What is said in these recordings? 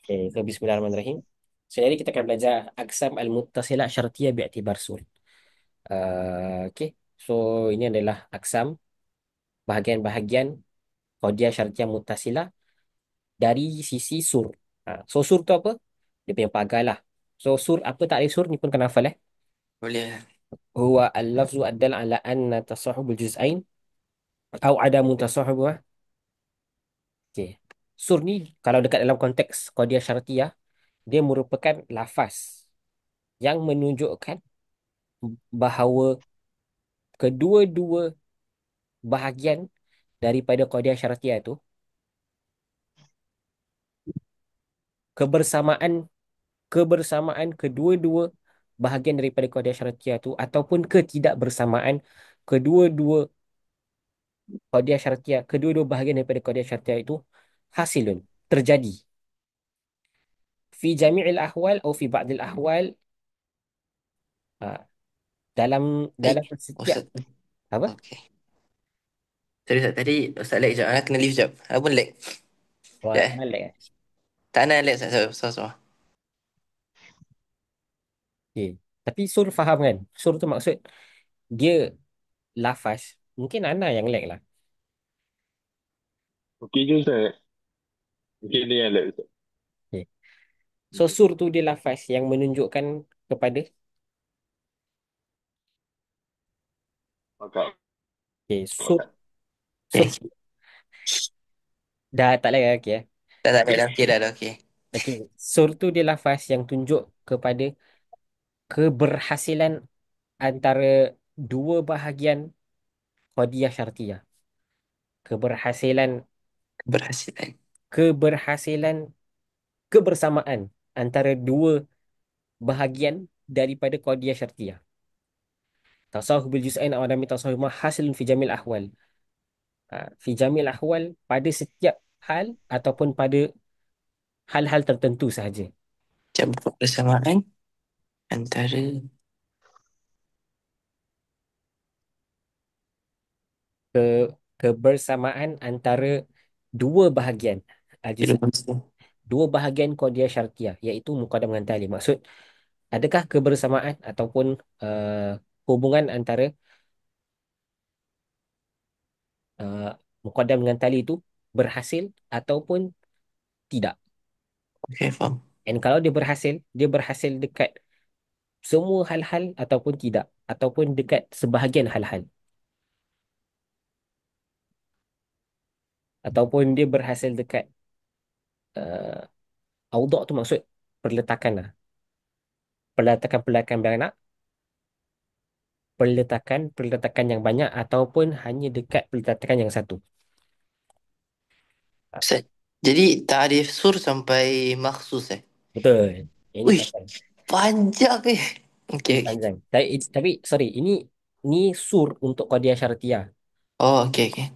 Okay, so bismillahirrahmanirrahim. So, jadi kita akan belajar aksam al-muttasilah syartiyah bi'tibar sur. Okay. So, ini adalah aksam bahagian-bahagian qadiyah syartiyah muttasilah dari sisi sur. So, sur tu apa? Dia punya pagar lah. So, sur apa takrif sur ni pun kena hafal eh. Boleh. Huwa al-lafzu addal ala anna tasahubul juz'ain atau adamu tasahub. Okay. Sur ni kalau dekat dalam konteks qadiyah syartiyah, dia merupakan lafaz yang menunjukkan bahawa kedua-dua bahagian daripada qadiyah syartiyah itu kebersamaan kebersamaan kedua-dua bahagian daripada qadiyah syartiyah itu ataupun ketidakbersamaan kedua-dua qadiyah syartiyah kedua-dua bahagian daripada qadiyah syartiyah itu hasilun terjadi fi jami'il ahwal atau fi ba'dil ahwal, ah, dalam Eh, dalam setiap Ustaz. apa. Okey. Sorry Ustaz, tadi Ustaz lag sekejap. Kena leave sekejap. Apa lag? Wah, Sekejap eh. Malik eh. Tak nak lag Ustaz. Ustaz, Ustaz. Okay. Tapi Sur faham kan? Sur tu maksud dia lafaz. Mungkin Ana yang lag lah. Okey je Ustaz. Okey ni yang lab Ustaz. Okay. So sur tu dia lafaz yang menunjukkan kepada. Maka, Okay, sur. maka. Sur Okey. dah tak lag lagi ya. Tak lag dah. Okey dah, dah okey. Okay. Sur tu dia lafaz yang tunjuk kepada keberhasilan antara dua bahagian qadiyah syartiyah. Keberhasilan Keberhasilan. keberhasilan kebersamaan antara dua bahagian daripada qadiyah syartiyah. Tasawuf bil juz'ain aw adami tasawuf ma hasilun fi jamil ahwal. Fi jamil ahwal pada setiap hal ataupun pada hal-hal tertentu sahaja. Macam kebersamaan antara Ke, kebersamaan antara dua bahagian kedua al-juz', bangsa. dua bahagian qadiyah syartiyah iaitu muqaddam dengan tali. Maksud adakah kebersamaan ataupun hubungan antara uh, muqaddam dengan tali itu berhasil ataupun tidak. Okey, faham. Dan kalau dia berhasil dekat semua hal-hal ataupun tidak ataupun dekat sebahagian hal-hal ataupun dia berhasil dekat uh, awdak tu maksud perletakan lah. Perletakan-perletakan beranak, perletakan yang banyak ataupun hanya dekat perletakan yang satu. Ustaz, jadi tarif sur sampai maksus eh? Betul. Ini Uish, panjang. panjang eh. Okey, Ini okey. panjang. Tapi sorry, ini sur untuk qadiyah syartiyah. Oh, okey, okey.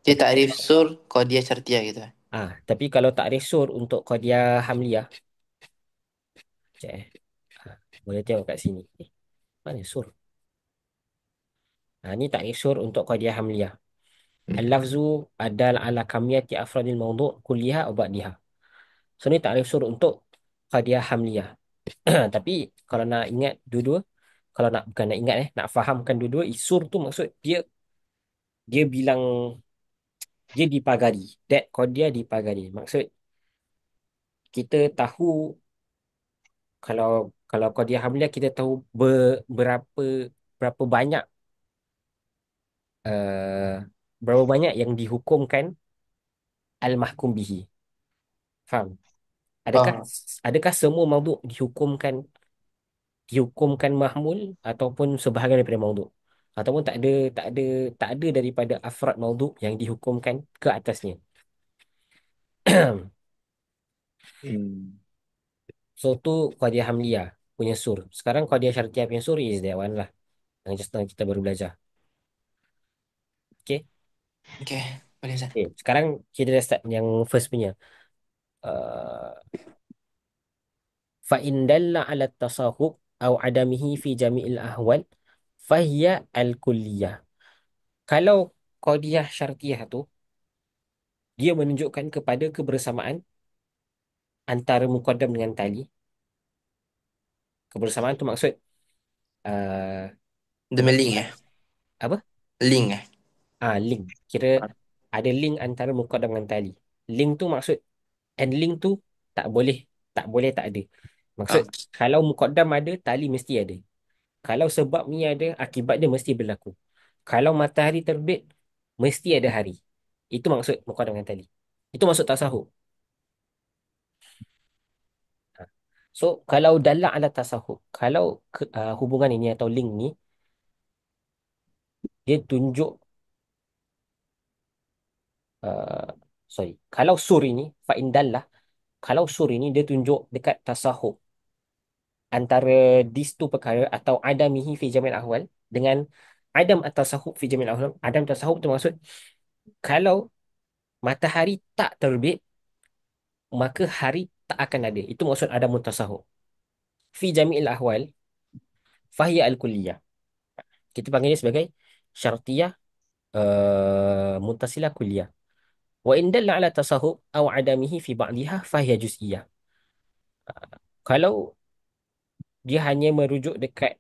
Dia Tapi tarif sur Qadiyah Syartiyah gitu eh? tapi kalau tak ada sur untuk qadiyah hamliyah, cek boleh tengok kat sini. Mana sur? Ni tak ada sur untuk qadiyah hamliyah. Al-lafzu adal ala kamiyati afradil mawdu' kulliha aw ba'diha. So ni takrif sur untuk qadiyah hamliyah. Tapi kalau nak ingat dua-dua, kalau nak bukan nak ingat nak fahamkan dua-dua, sur tu maksud dia dia bilang dia dipagari. That qadiyah dipagari. Maksud kita tahu kalau kalau qadiyah hamliyah kita tahu berapa berapa banyak uh, berapa banyak yang dihukumkan al-mahkum bihi. Faham? Adakah Faham. adakah semua maudhu' dihukumkan mahmul ataupun sebahagian daripada maudhu', ataupun tak ada daripada afrad maudhu' yang dihukumkan ke atasnya. Hmm. So tu qadiyah hamliyah punya sur. Sekarang qadiyah syartiyah punya sur is that one lah yang just now kita baru belajar. Okay. Okey, boleh Ustaz. Okay, sekarang kita dah start yang first punya. uh, fa in dalla ala tasahub au adamihi fi jami'il ahwal fahiya al-kulliyah. Kalau qadiyah syartiyah tu dia menunjukkan kepada kebersamaan antara muqaddam dengan tali. Kebersamaan tu maksud uh, Dia link bagaimana? eh. Apa? Link eh. Link. Kira ada link antara muqaddam dengan tali. Link tu maksud, and link tu tak boleh, tak ada. Maksud, Okay. kalau muqaddam ada, tali mesti ada. Kalau sebab ni ada, akibat dia mesti berlaku. Kalau matahari terbit, mesti ada hari. Itu maksud muqaddam dengan tali. Itu maksud tasawuf. Ha. So, kalau dalam ala tasawuf, kalau hubungan ini atau link ni, dia tunjuk, uh, sorry, kalau sur ini, fa'indallah, kalau sur ini dia tunjuk dekat tasawuf, antara these two perkara atau adamihi fi jamil ahwal dengan adam at-tasawuf fi jamil ahwal. Adam tasawuf tu maksud, kalau matahari tak terbit, maka hari tak akan ada. Itu maksud ada mutasahuf. Fi jami'il ahwal, fahiya al-kulliyah. Kita panggil dia sebagai syartiyah muttasilah kulliyah. Wa in dalla ala tasahuf aw adamihi fi ba'dihha fahiya juz'iyah. Kalau dia hanya merujuk dekat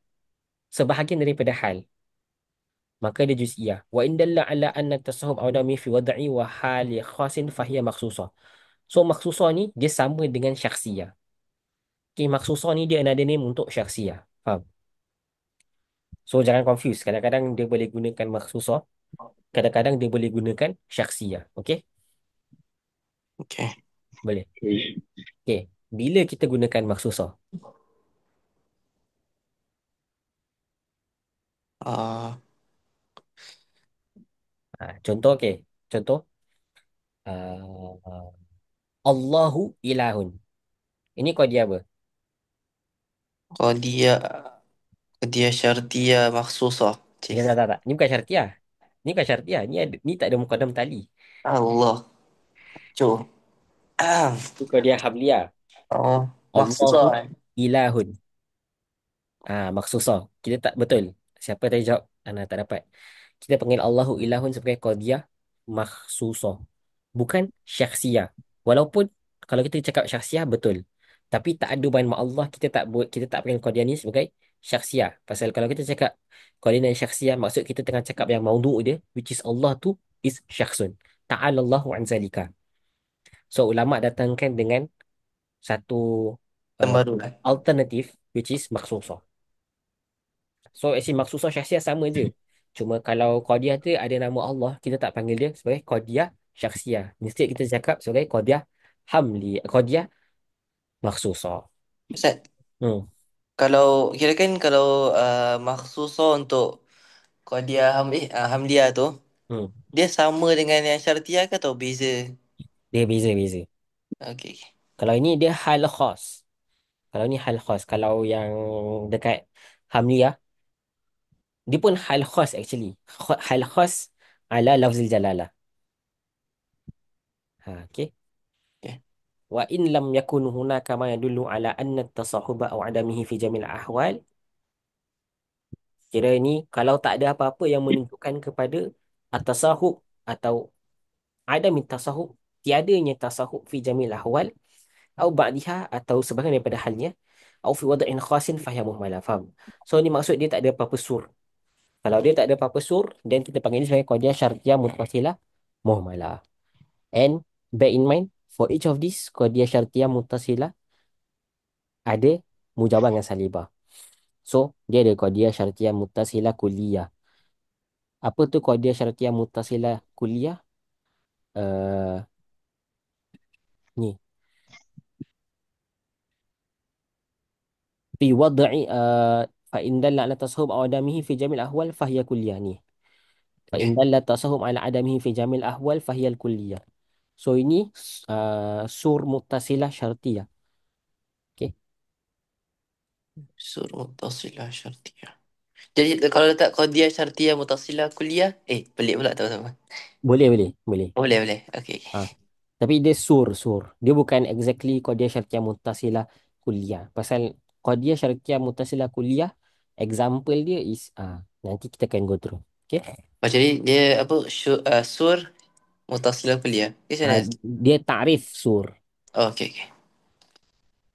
sebahagian daripada hal, maka dia juz'iyah. Wa in dalla ala anna tasahuf aw adamihi fi wad'i wa hali khasin fahiya makhsusah. So makhsusah ni dia sama dengan syakhsiyah. Okay, makhsusah ni dia another name untuk syakhsiyah. Faham? So jangan confuse. Kadang-kadang dia boleh gunakan makhsusah, kadang-kadang dia boleh gunakan syakhsiyah. Okey? Okay. Boleh. Okey. Bila kita gunakan makhsusah? Uh, Contoh okey. Contoh uh, Allahu ilahun. Ini kau dia apa? Kalau dia syartiyah maksusah. Cik. Ya, tak. Ni bukan syartiah. Ni bukan syartiah. Ni tak ada muqaddam tali. Allah. Cuk. Ah. Ni kau dia habliyah. Oh, maksusah Allahu eh. ilahun. Makhsusah. Kita tak betul. Siapa tadi jawab? Ana tak dapat. Kita panggil Allahu ilahun sebagai qadiyah makhsusah. Bukan syakhsiyah. Walaupun kalau kita cakap syakhsiyah betul. Tapi tak ada main mak Allah, kita tak panggil qadiyah ni sebagai syakhsiyah. Pasal kalau kita cakap qadiyah dan syakhsiyah, maksud kita tengah cakap yang maudhu' dia, which is Allah tu is syakhsun. Ta'ala Allahu an zalika. So ulama datangkan dengan satu Yang uh, baru lah. alternatif, which is makhsusah. So actually maksusah syakhsiah sama je. Cuma kalau qadiyah tu ada nama Allah, kita tak panggil dia sebagai qadiyah syakhsiah. Mesti kita cakap sebagai qadiyah hamli, qadiyah maksusah. Ustaz, Hmm. kalau kira kan kalau maksusah untuk Qadiyah Hamdiah tu, Hmm. dia sama dengan yang Syartiyah ke atau beza? Dia beza-beza. Okey. Kalau ini dia hal khas. Kalau ni hal khas. Kalau yang dekat hamliyah, dia pun hal khas actually. Hal khas ala lafzil jalalah. Okay. Okay. Wa in lam yakun hunaka ma yadullu ala anna at-tasahuba aw adamihi fi jamil ahwal. Kira ini kalau tak ada apa-apa yang menunjukkan kepada at-tasahub atau adam tasahub, tiadanya tasahub fi jamil ahwal atau ba'diha atau sebahagian daripada halnya atau fi wada'in khasin fahiya muhmalah. Faham? So ni maksud dia tak ada apa-apa sur. Kalau dia tak ada apa-apa sur, dan kita panggil dia sebagai qadiyah syartiyah muttasilah muhmalah. And bear in mind, for each of these qadiyah syartiyah muttasilah ada mujabah dengan salibah. So dia ada qadiyah syartiyah muttasilah kulliyah. Apa tu qadiyah syartiyah muttasilah kulliyah? uh, Ni fi wad'i fa in dalla ala tasahhub aw adamihi fi jamil ahwal fahiya kulliyah ni. Fa in Okay. dalla tasahhub ala adamihi fi jamil ahwal fahiya al kulliyah. So ini sur muttasilah syartiyah. Okey. Sur Muttasilah Syartiyah. Jadi kalau letak Qadiyah Syartiyah Muttasilah Kuliah, pelik pula tahu-tahu. Boleh. Boleh, boleh. Okey. Ah, tapi dia sur. Dia bukan exactly qadiyah syartiyah muttasilah kulliyah. Pasal qadiyah syartiyah muttasilah kulliyah, example dia is nanti kita akan go through. Okay. Oh, jadi dia apa? Sur Muttasilah Kuliah. Macam mana? Dia ta'rif sur. Oh, okey, okey.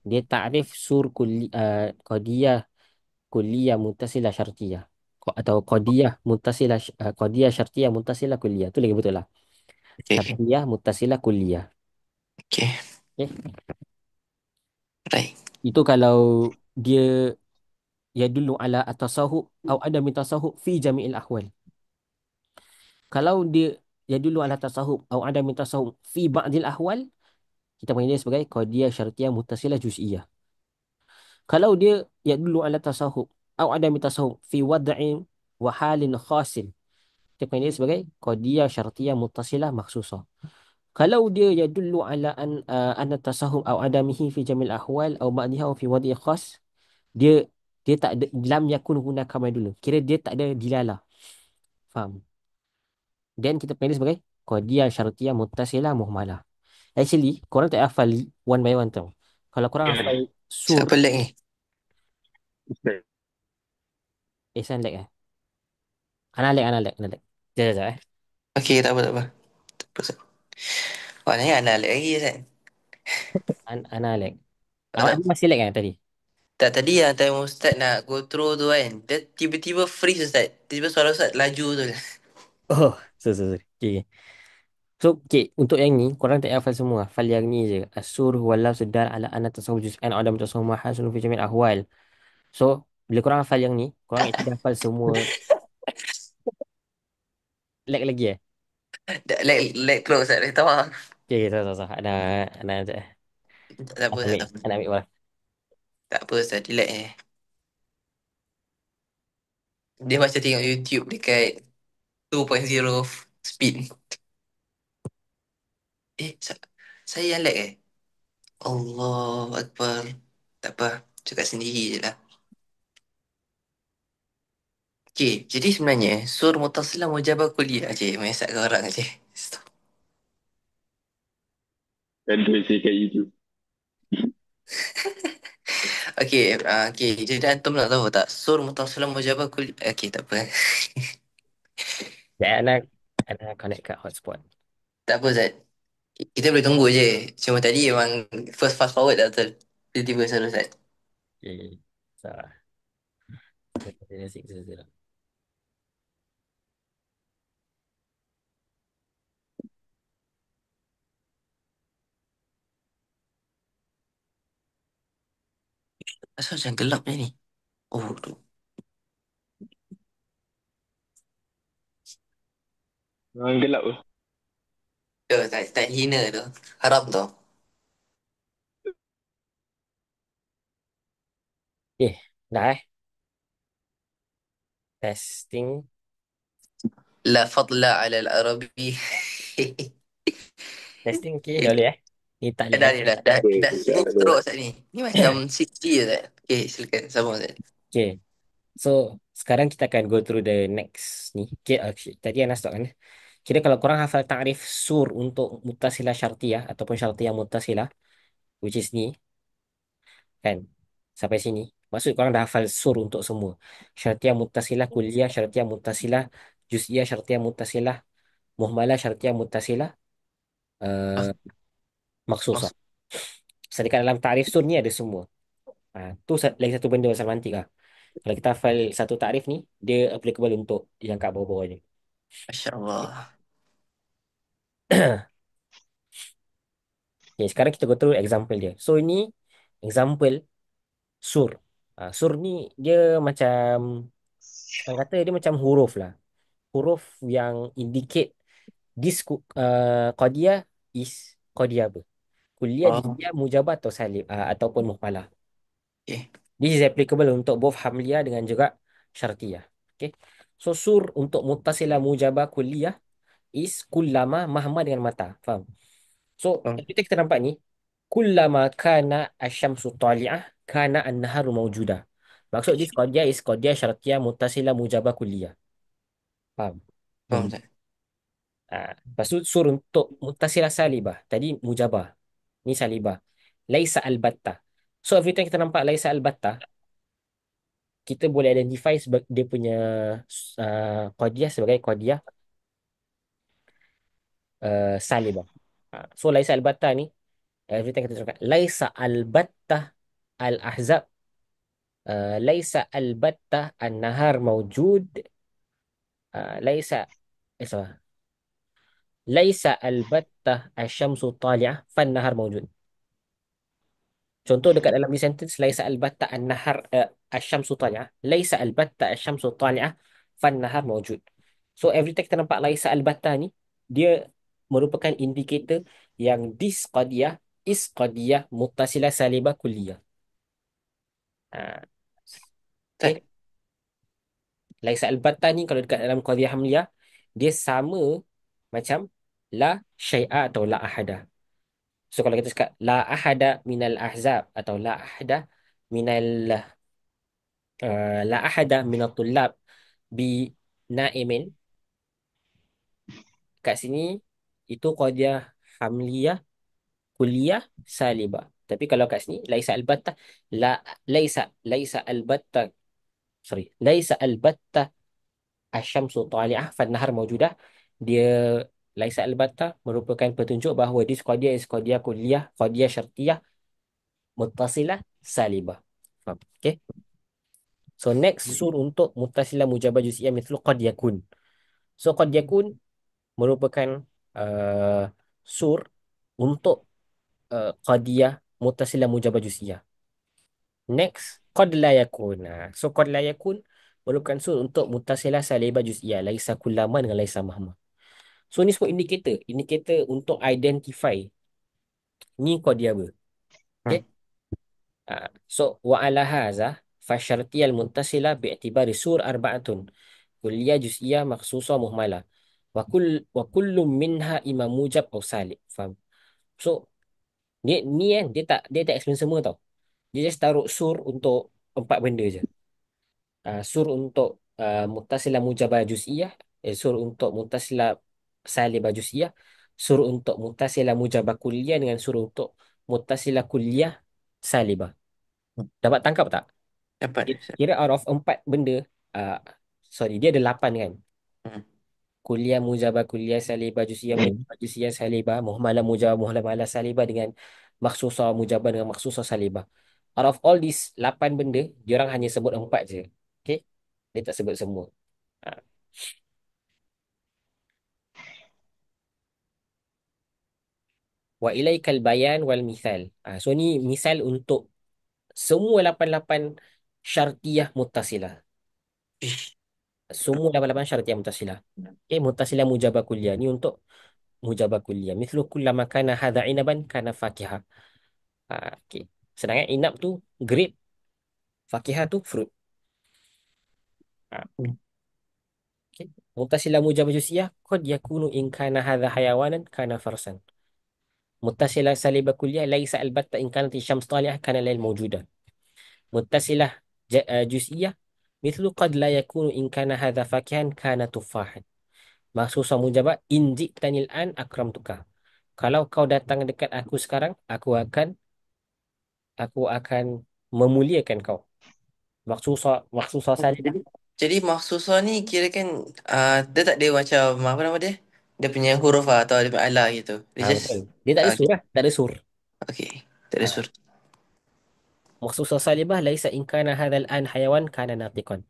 Dia takrif sur qadiyah kulliyah muttasilah syartiyah. Atau qadiyah syartiyah muttasilah kulliyah. Itu lagi betul lah. Okay. Syartiyah muttasilah kulliyah. Okay. Okay. Right. Itu kalau dia dulu ala at-tasahub atau ada tasahub fi jami'il ahwal. Kalau dia dulu ala tasahub atau ada tasahub fi ba'dil ahwal, kita panggil dia sebagai qadiyah syartiyah muttasilah juz'iyah. Kalau dia dulu ala tasahub atau ada tasahub fi wad'in wa halin khasin, kita panggil dia sebagai qadiyah syartiyah muttasilah makhsusah. Kalau dia dulu ala an tasahub atau adamihi fi jamil ahwal atau ba'diha atau fi wad'i khas, dia tak ada lam yakun hunaka mai dulu. Kira dia tak ada dilalah. Faham? Dan kita panggil dia sebagai qadiyah syartiyah muttasilah muhmalah. Actually, korang tak hafal one by one tau. Kalau korang Kan? hafal sur, Siapa lag ni? Ustaz. Ihsan lag eh. Ana lag. Sekejap, eh. Okay, tak apa, tak apa. Tak apa, tak apa. Maknanya anak lag lagi kan? Ana lag. Tak Awak tahu. masih lag kan tadi? Tak, tadi yang time Ustaz nak go through tu kan, dia tiba-tiba freeze Ustaz. Tiba-tiba suara Ustaz laju tu. Oh, sorry. Okay. So, okay. Untuk yang ni, korang tak hafal semua. Hafal yang ni je. As-sur walau sedar ala anna tasawuf juz'an adam tasawuf mahasun fi jami'il ahwal. So, bila korang hafal yang ni, korang actually hafal semua. Lag lagi eh? Lag terus Ustaz. Dia tahu. Okay, tak. Ana, sekejap, eh. Tak apa, tak apa. Ana ambil bola. Tak apa Ustaz, relax eh. Dia macam tengok YouTube dekat 2.0 speed. Saya yang lag eh. Allah Akbar. Tak apa, cakap sendiri je lah. Okay, jadi sebenarnya sur mutasilah mujabah kuliah je. Menyesatkan orang je. Stop. Dan dua cakap itu. Okay, okay. Jadi antum nak tahu tak? Sur mutasilah mujabah kuliah. Okay, tak apa. Sekejap, Ana connect kat hotspot. Tak apa Zat. Kita boleh tunggu je. Cuma tadi memang first fast forward dah betul. Tiba-tiba salah Zat. Okay. Salah. 0.060. Asal macam gelap je ni? Oh, tu. Orang gelap tu. Tak hina tu. Haram tu. Okay. Dah eh. Testing. La fadla ala al-arabi. Testing, okay. Dah boleh eh. Ni tak lag Dah eh. ni dah. Dah, Okay, dah sekejap smooth tu. terus Zat ni. Ni macam 6G je Zat. Okay, silakan. Sama Zat. Okay. So, sekarang kita akan go through the next ni. Okay, tadi Anas stop kan? Kira kalau korang hafal takrif sur untuk muttasilah syartiyah ataupun syartiyah muttasilah, which is ni, kan? Sampai sini. Maksud korang dah hafal sur untuk semua. Syartiyah muttasilah kulliyah, syartiyah muttasilah juz'iyah, syartiyah muttasilah muhmalah, syartiyah muttasilah uh, Mas, maksusah. mas, Sedangkan dalam takrif sur ni ada semua. Tu lagi satu benda pasal mantik lah. Kalau kita hafal satu takrif ni, dia applicable untuk yang kat bawah-bawah ni. Masya Allah. Okay, sekarang kita go through example dia. So, ini example sur. Sur ni dia macam, orang kata dia macam huruf lah. Huruf yang indicate this qadiyah is qadiyah apa? Kuliah, Oh, juz'iyah, mujabah atau salib ataupun muhmalah. okay. This is applicable untuk both hamliyah dengan juga syartiyah. Okay. So sur untuk muttasilah mujabah kuliah is kullama mahma dengan mata. Faham? So Oh, kita nampak ni kullama kana asyamsu tali'ah kana an-naharu mawjudah. Maksud this qadiyah is qadiyah syartiyah muttasilah mujabah kuliah. Faham? faham Zat. Lepas tu sur untuk muttasilah salibah. Tadi mujabah. Ni salibah. Laisa al-battah. So every time kita nampak laisa al-battah, kita boleh identify dia punya qadiyah sebagai qadiyah salibah. So laisa al-battah ni, every time kita cakap laisa al-battah al-ahzab laisa al-battah an-nahar mawjud laisa salah. Laisa al-battah asy-syamsu tali'ah fan-nahar mawjud. Contoh dekat dalam di sentence laisa al-battah an-nahar asy-syamsu tali'ah. Laisa al-battah asy-syamsu tali'ah fan-nahar mawjud. So every time kita nampak laisa al-battah ni dia merupakan indikator yang this qadiyah is qadiyah muttasilah salibah kulliyah. Ha. Tak. Okay. Laisa al-battah ni kalau dekat dalam qadiyah hamliyah dia sama macam la syai'a atau la ahada. So kalau kita cakap la ahada minal ahzab atau minal la ahada minat tullab bi naimin, kat sini itu qadiyah hamliyah kulliyah salibah. Tapi kalau kat sini laisa al-battah la laisa al-battah laisa al-battah asy-syamsu tali'ah fan nahar mawjudah. Dia laisa al-battah merupakan petunjuk bahawa this qadiyah is qadiyah kulliyah, qadiyah syartiyah muttasilah salibah. Faham? Okay. So next sur untuk muttasilah mujabah juz'iyah mithlu qad yakun. So qad yakun merupakan uh, sur untuk qadiyah muttasilah mujabah juz'iyah. Next qad la yakun. So qad la yakun merupakan sur untuk muttasilah salibah juz'iyah laisa kullaman dengan laisa mahma. So ni semua indikator untuk identify ni qadiyah apa. Okay. So wa ala hadza fasyartiyal muntasila bi'tibari sur arba'atun kulliyah juz'iyah makhsusah muhmalah wa kullu minha imam mujab atau salib. Faham? So ni kan dia tak explain semua tau. Dia just taruh sur untuk empat benda je. Sur untuk muttasilah mujabah juz'iyah, sur untuk muttasilah salibah juz'iyah, sur untuk muttasilah mujabah kulliyah dengan sur untuk muttasilah kulliyah salibah. Dapat tangkap tak? Dapat. Kira out of empat benda, uh, sorry, dia ada lapan kan? Hmm. Kuliah mujabah, kuliah salibah, jusiyah mujabah, jusiyah salibah, muhmalah mujabah, muhmalah salibah dengan makhsusah mujabah dengan makhsusah salibah. Out of all these lapan benda, diorang hanya sebut empat je. Okay? Dia tak sebut semua. Ha. Wa ilaikal bayan wal misal. So ni misal untuk semua lapan-lapan syartiyah muttasilah. Semua lapan-lapan syartiyah muttasilah. Okay, muttasilah mujabah kuliah. Ni untuk mujabah kuliah. Mithlu kullama kana hadha inaban kana fakihah. Okay. Sedangkan inab tu grape, fakihah tu fruit. Okay. Muttasilah mujabah jusiyah qad yakunu in kana hadha hayawanan kana farsan. Muttasilah salibah kuliah laisa albatta in kanat syams talihah kana lail mawjudah. Muttasilah jusiyah mithlu qad la yakunu in kana hadha fakihan kana tufahan. Maksusah mujabah in ji'tanil an akramtuka. Kalau kau datang dekat aku sekarang, aku akan memuliakan kau. Maksusah Oh, saja. jadi maksusah ni kira kan dia tak ada macam apa nama dia? Dia punya huruf atau dia punya ala gitu. Dia just Betul. Dia tak ada sur okay. lah. Tak ada sur. Okay. Tak ada Ah. surat. Maksusah salibah laisa in kana hadzal an hayawan kana natiqan.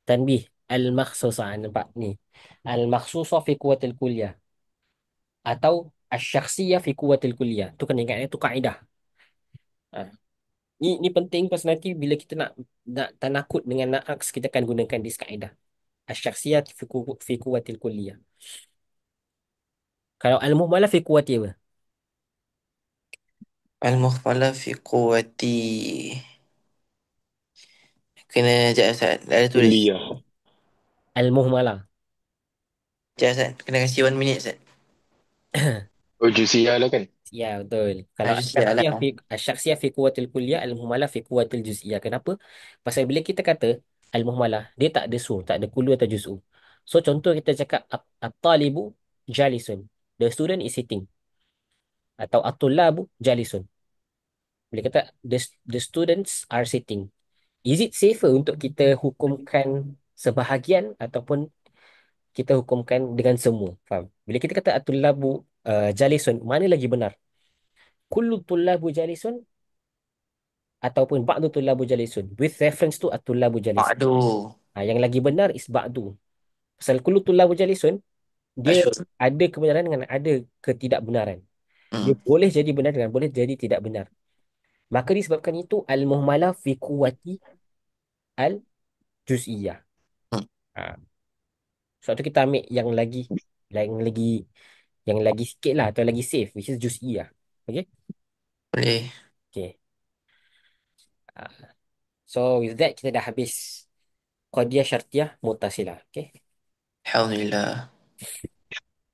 Tanbih al-makhsusah. Nampak ni. Al-makhsusah fi kuwatil kuliah. Atau asy-syakhsiyah fi kuwatil kuliah. Tu kena ingat, itu kaedah. Ah. Ni penting pasal nanti bila kita nak tanakut dengan naqs, kita akan gunakan this kaedah. Asy-syakhsiyah fi kuwatil kuliah. Kalau al-muhmalah fi kuwati apa? Al-mukhfalah fi quwwati. Kena jap Ustaz. Ada tulis. Kuliah. Al-muhmalah. Jap Ustaz. Kena kasi 1 minute Ustaz. Oh, Jusia lah kan? Ya, betul. Kalau Just ya lah. asyaksiyah fi kuwatil kuliah, al-muhmalah fi kuwatil juz'iyah. Kenapa? Pasal bila kita kata al-muhmalah, dia tak ada su, tak ada kulu atau juz'u. So, contoh kita cakap at-talibu jalisun. The student is sitting. Atau at-tullabu jalisun. Bila kata the students are sitting. Is it safer untuk kita hukumkan sebahagian ataupun kita hukumkan dengan semua? Faham? Bila kita kata at-tullabu jalisun, mana lagi benar? Kullu tullabu jalisun ataupun ba'du tullabu jalisun. With reference to at-tullabu jalisun. Aduh. Yang lagi benar is ba'du. Pasal kullu tullabu jalisun, dia Masyhur. ada kebenaran dengan ada ketidakbenaran. Dia Hmm. boleh jadi benar dengan boleh jadi tidak benar. Maka disebabkan itu al-muhmalah fi quwwati al-juz'iyah. Hmm. Ha. Sebab tu kita ambil yang lagi yang lagi sikit lah atau lagi safe, which is juz'iyah. Okay? Boleh. Okay. So with that kita dah habis qadiyah syartiyah muttasilah. Okay? Alhamdulillah.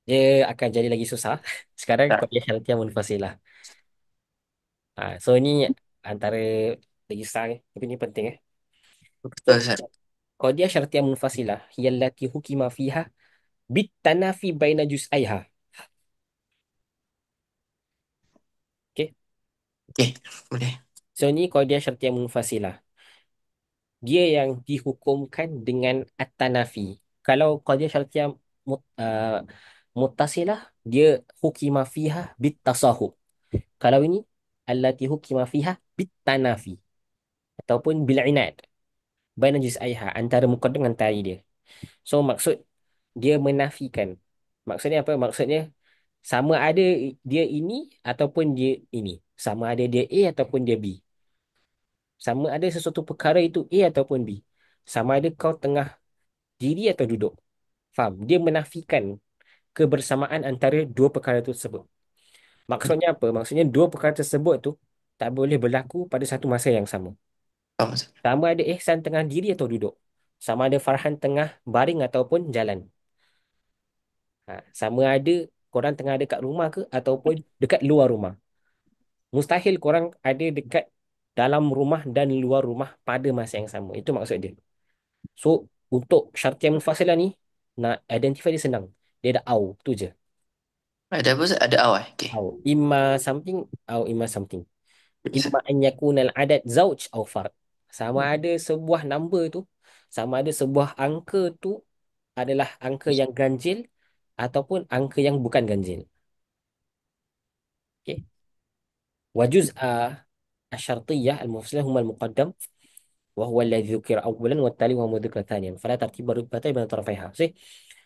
Dia akan jadi lagi susah. Sekarang Tak. qadiyah syartiyah munfasilah. So ini antara lagi susah tapi ini penting So Betul, Ustaz. qadiyah syartiyah munfasilah hiya allati hukima fiha bitanafi baina juz'aiha. Okay? Okey, boleh. So ini qadiyah syartiyah munfasilah. Dia yang dihukumkan dengan at-tanafi. Kalau qadiyah syartiyah muttasilah, dia hukima fiha bitasahub. Kalau ini allati hukima fiha bitanafi ataupun bil inad baina juz'aiha antara muqaddam dengan tali dia. So maksud dia menafikan. Maksudnya apa? Maksudnya sama ada dia ini ataupun dia ini. Sama ada dia A ataupun dia B. Sama ada sesuatu perkara itu A ataupun B. Sama ada kau tengah diri atau duduk. Faham? Dia menafikan kebersamaan antara dua perkara itu tersebut. Maksudnya apa? Maksudnya dua perkara tersebut tu tak boleh berlaku pada satu masa yang sama. Faham, Ustaz. Sama ada Ihsan tengah diri atau duduk. Sama ada Farhan tengah baring ataupun jalan. Sama ada korang tengah dekat rumah ke ataupun dekat luar rumah. Mustahil korang ada dekat dalam rumah dan luar rumah pada masa yang sama. Itu maksud dia. So, untuk syartiah munfasilah ni, nak identify dia senang. Dia ada au, tu je. Ada apa, Ustaz? Ada awal. Okey. Au. Imma something, au imma something. Okey, Ustaz. Imma an yakunal adad zauj au fard. Sama ada sebuah number tu, sama ada sebuah angka tu adalah angka yang ganjil ataupun angka yang bukan ganjil. Okay. Wajuz الشرطية المفصلة هما المقدم وهو الذي ذكر أولا والتالي وهو ذكر ثانيا فلا ترتيب الرتبتين بين طرفيها. See?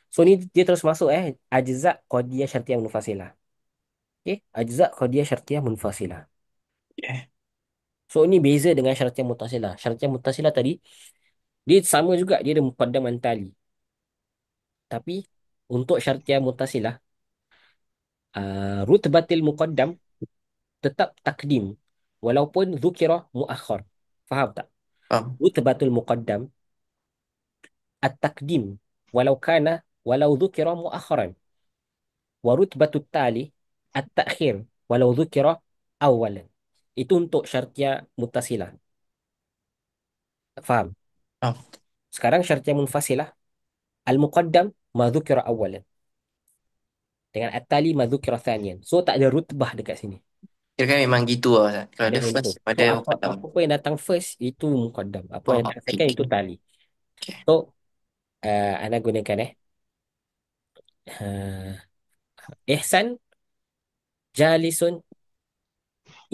So ni dia terus masuk ajza qadiyah syartiyah munfasilah. Okay? Ajza qadiyah syartiyah munfasilah. Okey. So ini beza dengan syartiyah muttasilah. Syartiyah muttasilah tadi dia sama juga, dia ada muqaddam dan tali. Tapi untuk syartiyah muttasilah rutbatil muqaddam tetap takdim walaupun dzukira muakhar. Faham tak? Faham. Rutbatul muqaddam at-takdim walau dzukira muakharan wa rutbatut tali at-takhir walau dzukira awalan. Itu untuk syartiyah muttasilah. Faham? Faham. Sekarang syartiyah munfasilah al-muqaddam ma dzukira awalan dengan at-tali ma dzukira thaniyan. So tak ada rutbah dekat sini. Kira kan memang gitu lah, Ustaz. Kalau ada Memang itu. first, So pada apa muqaddam. apa pun yang datang first itu muqaddam. Apa Oh, yang datang okey, second okey. itu tali. Okey. So ana gunakan uh, ihsan jalisun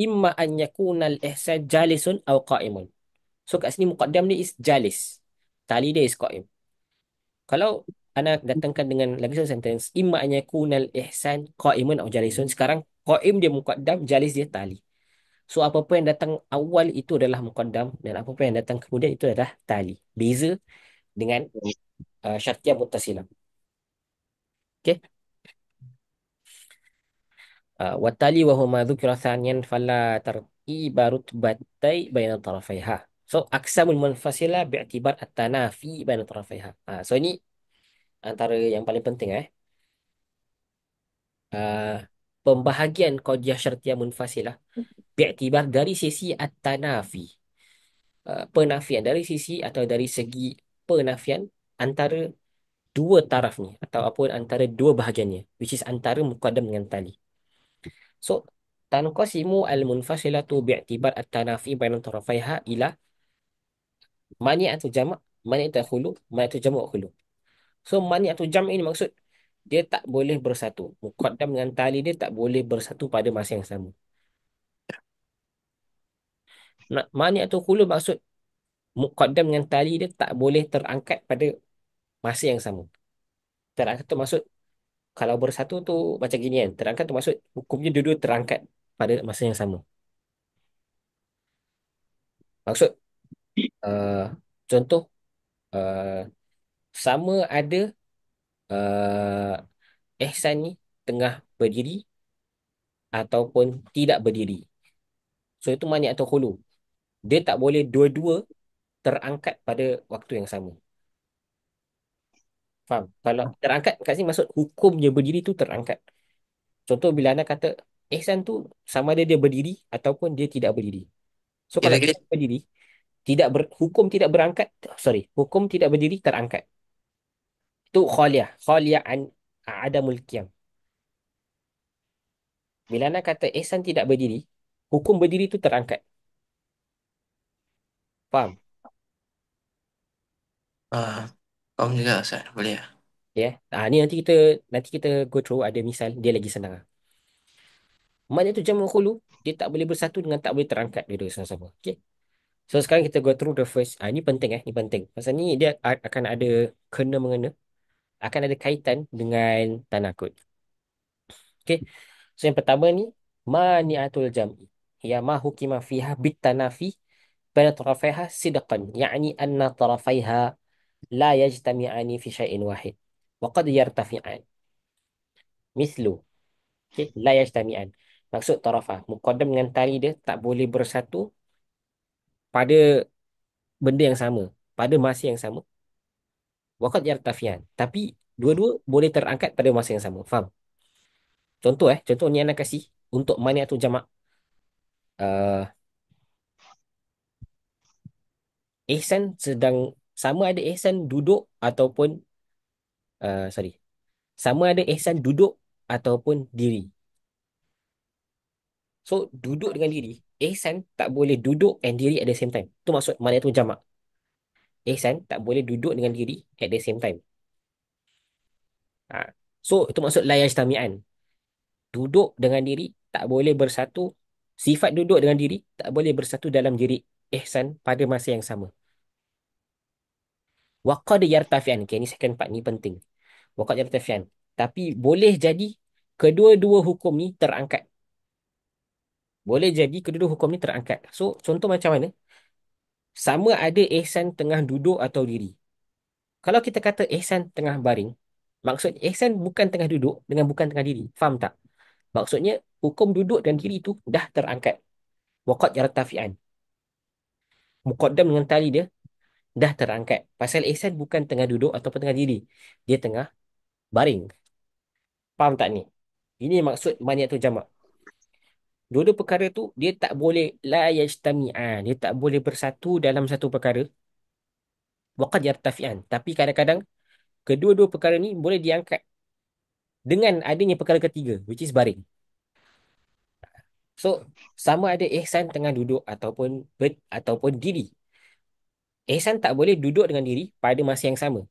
imma an yakuna al-ihsan jalisun aw qa'imun. So kat sini muqaddam ni is jalis. Tali dia is qa'im. Kalau ana datangkan dengan lagi satu sentence imma an yakuna al-ihsan qa'imun aw jalisun. Sekarang qa'im dia muqaddam, jalis dia tali. So apa-apa yang datang awal itu adalah muqaddam dan apa-apa yang datang kemudian itu adalah tali. Beza dengan syartiyah muttasilah. Okey. Watali wa huma dzukira thaniyan fala tartiba rutbatai baina tarafaiha. So aqsamul munfasilah bi'tibar at-tanafi baina tarafaiha. So ini antara yang paling penting Uh, pembahagian qadiyah syartiyah munfasilah bi'tibar dari sisi at-tanafi. Penafian dari sisi atau dari segi penafian antara dua taraf ni ataupun antara dua bahagiannya, which is antara muqaddam dengan tali. So tanqasimu al-munfasilatu bi'tibar at-tanafi baina tarafaiha ila mani atau jamak, mani atau khulu, mani atau jamak khulu. So mani atau jamak ini maksud dia tak boleh bersatu. Muqaddam dengan tali dia tak boleh bersatu pada masa yang sama. Mani'atul khulu maksud muqaddam dengan tali dia tak boleh terangkat pada masa yang sama. Terangkat tu maksud kalau bersatu tu macam gini kan. Terangkat tu maksud hukumnya dua-dua terangkat pada masa yang sama. Maksud uh, contoh uh, sama ada Ihsan ni tengah berdiri ataupun tidak berdiri. So itu mani atau khulu. Dia tak boleh dua-dua terangkat pada waktu yang sama. Faham? Kalau terangkat kat sini maksud hukumnya berdiri tu terangkat. Contoh bila anda kata Ihsan tu sama ada dia berdiri ataupun dia tidak berdiri. So kalau Kira-kira Ihsan berdiri, hukum tidak berangkat, sorry, hukum tidak berdiri terangkat. Itu khaliyah, khaliyah an adamul qiyam. Bila anda kata Ihsan tidak berdiri, hukum berdiri tu terangkat. Faham? ah, faham juga Ustaz. Boleh ya? Ya. Ni nanti kita go through ada misal dia lagi senang. Mana tu jamu khulu, dia tak boleh bersatu dengan tak boleh terangkat dua-dua sama-sama. Okay. So sekarang kita go through the first. Ni penting ni penting. Pasal ni dia akan ada kena mengena, akan ada kaitan dengan tanakut. Okay. So yang pertama ni mani'atul jam'i. Ya ma hukima fiha bitanafi baina tarafaiha sidqan. Yani anna tarafaiha la yajtami'ani fi syai'in wahid. Wa qad yartafi'an. Mislu. Okay. La yajtami'an. Maksud tarafah. Muqaddam dengan tali dia tak boleh bersatu pada benda yang sama. Pada masa yang sama. Waqad yartafi'an. Tapi dua-dua boleh terangkat pada masa yang sama. Faham? Contoh contoh ni anak kasih untuk maniatul jamak. Uh, Ihsan sedang sama ada Ihsan duduk ataupun sorry. Sama ada Ihsan duduk ataupun diri. So duduk dengan diri, Ihsan tak boleh duduk and diri at the same time. Itu maksud maniatul jamak. Ihsan tak boleh duduk dengan diri at the same time. Ha. So itu maksud la yajtami'an. Duduk dengan diri tak boleh bersatu. Sifat duduk dengan diri tak boleh bersatu dalam diri ihsan pada masa yang sama. Waqad yartafi'an. Okay, ni second part ni penting. Waqad yartafi'an. Tapi boleh jadi kedua-dua hukum ni terangkat. Boleh jadi kedua-dua hukum ni terangkat. So, contoh macam mana? Sama ada ihsan tengah duduk atau diri. Kalau kita kata ihsan tengah baring, maksud ihsan bukan tengah duduk dengan bukan tengah diri. Faham tak? Maksudnya, hukum duduk dan diri tu dah terangkat. Waqad yartafi'an. Muqaddam dengan tali dia dah terangkat. Pasal Ihsan bukan tengah duduk ataupun tengah diri. Dia tengah baring. Faham tak ni? Ini maksud maniatul jamak. Dua-dua perkara tu dia tak boleh la yajtami'an. Dia tak boleh bersatu dalam satu perkara. Waqad yartafi'an. Tapi kadang-kadang kedua-dua perkara ni boleh diangkat dengan adanya perkara ketiga, which is baring. So, sama ada Ihsan tengah duduk ataupun diri. Ihsan tak boleh duduk dengan diri pada masa yang sama.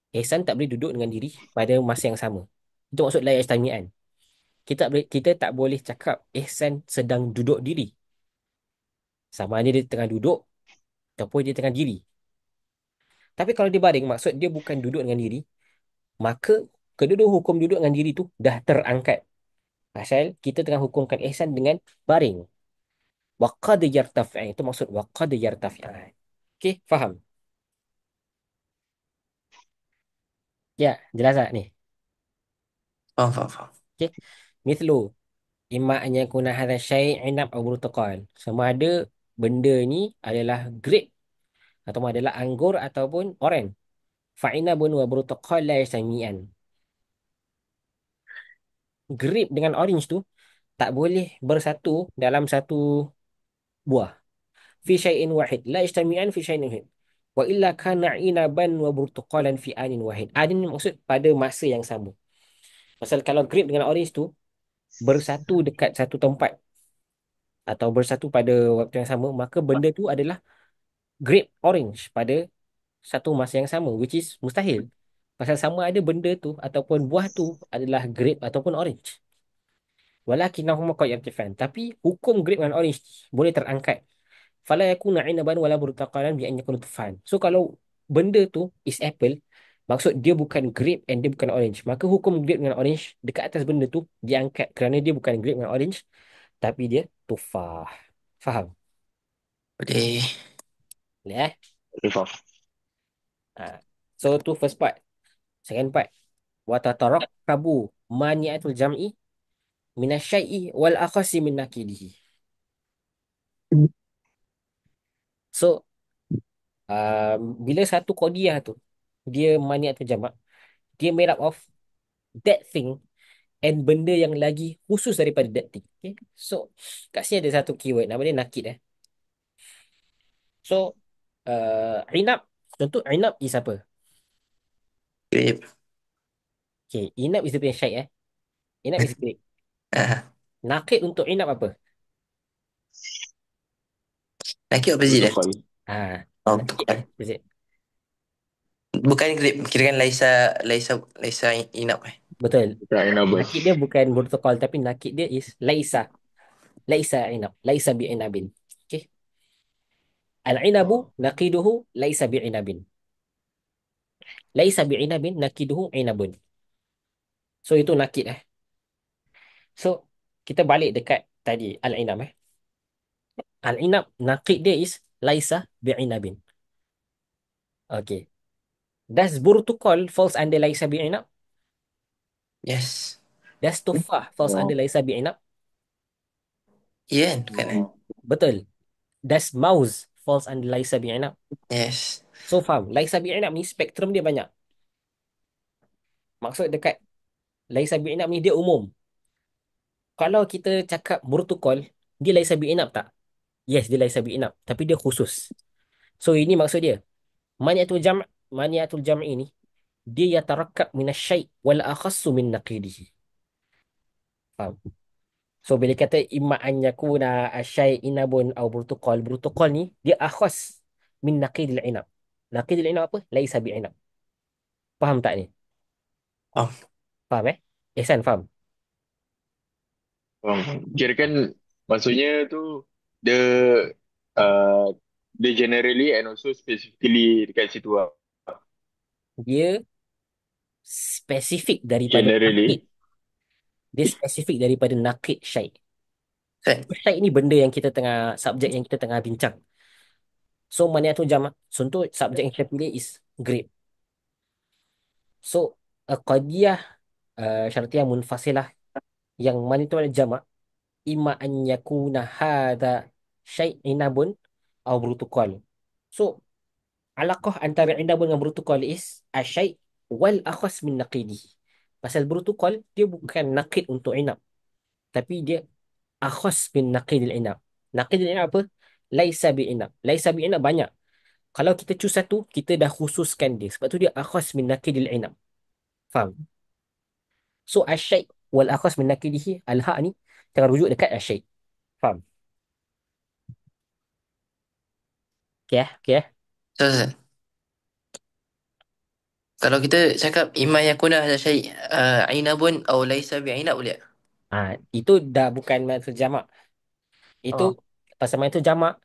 Ihsan tak boleh duduk dengan diri pada masa yang sama. Itu maksud la yajtami'an. Kita tak boleh cakap Ihsan sedang duduk diri. Sama ada dia tengah duduk ataupun dia tengah diri. Tapi kalau dia baring, maksud dia bukan duduk dengan diri, maka kedua-dua hukum duduk dengan diri tu dah terangkat. Pasal kita tengah hukumkan Ihsan dengan baring. Waqad yartafi'an. Itu maksud waqad yartafi'an. Okey, faham? Ya, jelas tak ni? Faham, faham, faham. Okey. Mithlu, imma an yakuna hadha syai' inab aw burtuqal. Sama ada benda ni adalah grape atau adalah anggur ataupun oren. Fa'inabun wa burtuqal la yasami'an. Grape dengan orange tu tak boleh bersatu dalam satu buah. Fi syai'in wahid. La yastami'an fi syai'in wahid. Wa illa kana inaban wa burtuqalan fi anin wahid. Ini maksud pada masa yang sama. Pasal kalau grape dengan orange tu bersatu dekat satu tempat atau bersatu pada waktu yang sama, maka benda tu adalah grape orange pada satu masa yang sama, which is mustahil. Pasal sama ada benda tu ataupun buah tu adalah grape ataupun orange. Walakinnahuma qad yartifan. Tapi hukum grape dan orange boleh terangkat. fala yakuna inaban wala burtuqalan bi an yakuna tufan. So kalau benda tu is apple, maksud dia bukan grape and dia bukan orange. Maka hukum grape dengan orange dekat atas benda tu diangkat kerana dia bukan grape dengan orange tapi dia tufah. Faham? Boleh. Boleh eh? Okay, faham. Ha. So tu first part. Second part. Wa tatarakkabu mani'atul jam'i minasyai'i wal akhasi min nakidihi. So bila satu qadiyah tu dia mani'atul jama', dia made up of that thing and benda yang lagi khusus daripada that thing. Okay? So kat sini ada satu keyword nama dia nakid eh. So inab, contoh inab is apa? Grip. Okay, inab is dia punya syait eh. Inab is grape. Ah, Nakid untuk inab apa? lagi opposite dia. Protokol. Ah, Oh, nakid bukan. eh. Is it? Bukan grip. Kira kan Laisa inap eh. Betul. Bukan enable. Nakid dia bukan protokol tapi nakid dia is laisa. Laisa inab. Laisa bi inabin. Okay. Al-inabu Oh. naqiduhu laisa bi inabin. Laisa bi inabin naqiduhu inabun. So itu nakid eh. So kita balik dekat tadi al-inab eh. Al-inab naqid dia is laisa bi inabin. Okay. Does burtukol falls under laisa bi inab? Yes. Does tufah falls under Oh. laisa bi inab? Ya kan? Bukan eh? Oh. Betul. Does mouse falls under laisa bi inab? Yes. So faham. Laisa bi inab ni spektrum dia banyak. Maksud dekat laisa bi inab ni dia umum. Kalau kita cakap burtukol, dia laisa bi inab tak? Yes, dia laisa bi inab. Tapi dia khusus. So ini maksud dia. Maniatul jam' maniatul jam'i ni dia yatarakkab minasyai' wal akhassu min naqidihi. Faham? So bila kata imma an yakuna asyai' inabun au burtuqal, burtuqal ni dia akhas min naqidil inab. Naqidil inab apa? Laisa bi inab. Faham tak ni? Oh, Faham eh? Ihsan faham? Faham. Kira kan maksudnya tu the uh, the generally and also specifically dekat situ lah. Dia spesifik daripada nakid. Generally. Dia spesifik daripada nakid syai'. kan? Syai' ni benda yang kita tengah, subjek yang kita tengah bincang. So maniatul jama', contoh subjek yang kita pilih is grade. So qadiyah syartiyah munfasilah yang maniatul jama' imma an yakuna hadha syai' inabun atau brutukal. So alaqah antara inabun dengan brutukal is asyai' wal akhas min naqidi. Pasal brutukal dia bukan naqid untuk inab, tapi dia akhas min naqidil inab. Naqidil inab apa? Laisa bi inab. Laisa bi inab banyak. Kalau kita choose satu, kita dah khususkan dia. Sebab tu dia akhas min nakidil inam. Faham? So asyai' wal akhas min nakidihi al-ha' ni tengah rujuk dekat asyai'. Faham? Okay eh? Okay eh? So, kalau kita cakap imma yakuna hadha syai' ainabun aw laisa bi'inab boleh tak? Itu dah bukan maksud jamak. Itu Oh, pasal itu jamak,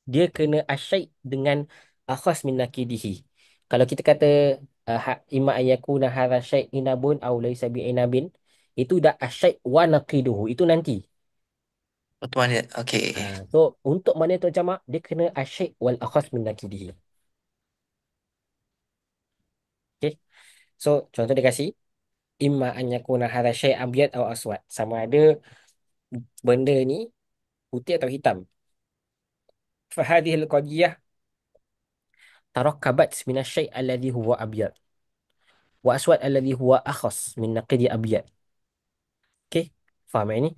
dia kena asyai' dengan akhas min nakidihi. Kalau kita kata imma ayakuna hadha syai' inabun aw laysa bi inabin, itu dah asyai' wa naqiduhu. Itu nanti. pertemuan okey. So untuk mana tu jamak, dia kena asyai' wal akhas min nakidihi. Okay. So contoh dia kasih imma an yakuna hadha syai' abyad atau aswad. Sama ada benda ni putih atau hitam. Fahadhihi al-qadiyah tarakkabat min asy-syai' alladhi huwa abyad wa aswad alladhi huwa akhas min naqidi abyad. Okay? Faham ini?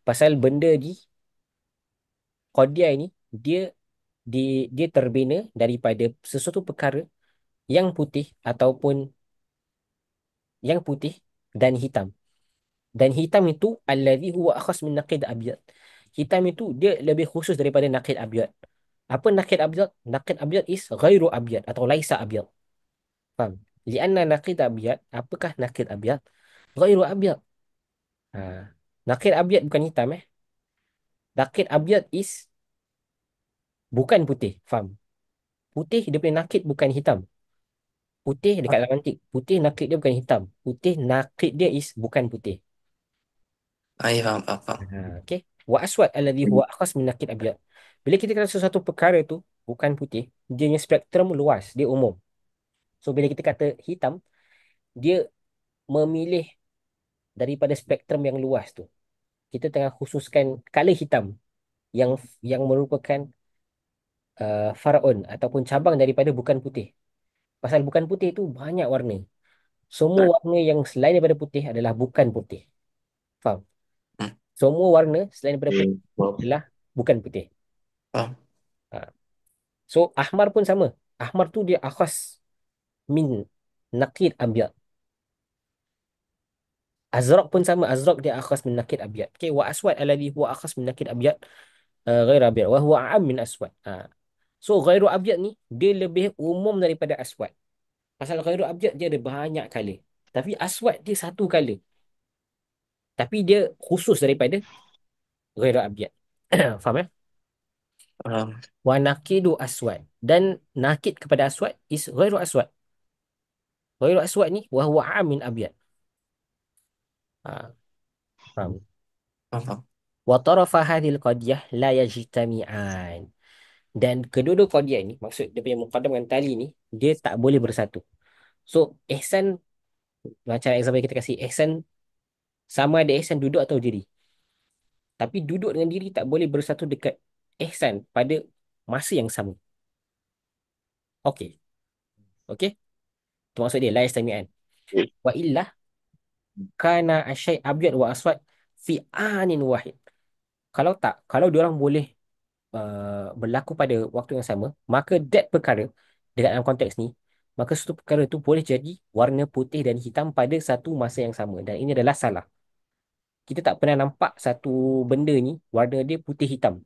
Pasal benda ni qadiyah ini dia dia terbina daripada sesuatu perkara yang putih ataupun yang putih dan hitam. Dan hitam itu alladhi huwa akhas min naqid abyad. Hitam itu dia lebih khusus daripada naqid abyad. Apa naqid abyad? Naqid abyad is ghairu abyad atau laisa abyad. Faham? Lianna naqid abyad, apakah naqid abyad? Ghairu abyad. Ha. Naqid abyad bukan hitam eh. Naqid abyad is bukan putih. Faham? Putih dia punya nakid bukan hitam. Putih dekat dalam mantik. Putih nakid dia bukan hitam. Putih nakid dia is bukan putih. Ah, ya, faham, faham, faham. Okay. Wa aswad alladhi huwa akhas min nakid abyad. Bila kita kata sesuatu perkara tu bukan putih, dia punya spektrum luas, dia umum. So bila kita kata hitam, dia memilih daripada spektrum yang luas tu. Kita tengah khususkan color hitam yang merupakan faraon ataupun cabang daripada bukan putih. Pasal bukan putih tu banyak warna. Semua warna yang selain daripada putih adalah bukan putih. Faham? Hmm, Semua warna selain daripada putih Faham. adalah bukan putih. faham. Ha. So ahmar pun sama. Ahmar tu dia akhas min nakid abyad. Azraq pun sama. Azraq dia akhas min nakid abyad. Okay. Wa aswad alladhi huwa akhas min nakid abyad. Ghair abyad. Wa huwa a'am min aswad. So ghairu abyad ni dia lebih umum daripada aswad. Pasal ghairu abyad dia ada banyak color. Tapi aswad dia satu color. Tapi dia khusus daripada ghairu abyad. Faham ya? Faham. Wa nakidu aswad. Dan nakid kepada aswad is ghairu aswad. Ghairu aswad ni wa huwa a'am min abyad. Ha, faham? Faham, faham. Wa tarafa hadhil qadiyah la yajtami'an. Dan kedua-dua qadiyah ni, maksud dia punya muqaddam dengan tali ni, dia tak boleh bersatu. So, ihsan, macam example kita kasih, ihsan sama ada ihsan duduk atau diri. Tapi duduk dengan diri tak boleh bersatu dekat ihsan pada masa yang sama. Okey. Okey? Itu maksud dia, la yastami'an. Wa illa kana asyai abyad wa aswad fi anin wahid. Kalau tak, kalau diorang boleh berlaku pada waktu yang sama, maka that perkara dekat dalam konteks ni, maka satu perkara tu boleh jadi warna putih dan hitam pada satu masa yang sama. Dan ini adalah salah. Kita tak pernah nampak satu benda ni warna dia putih hitam.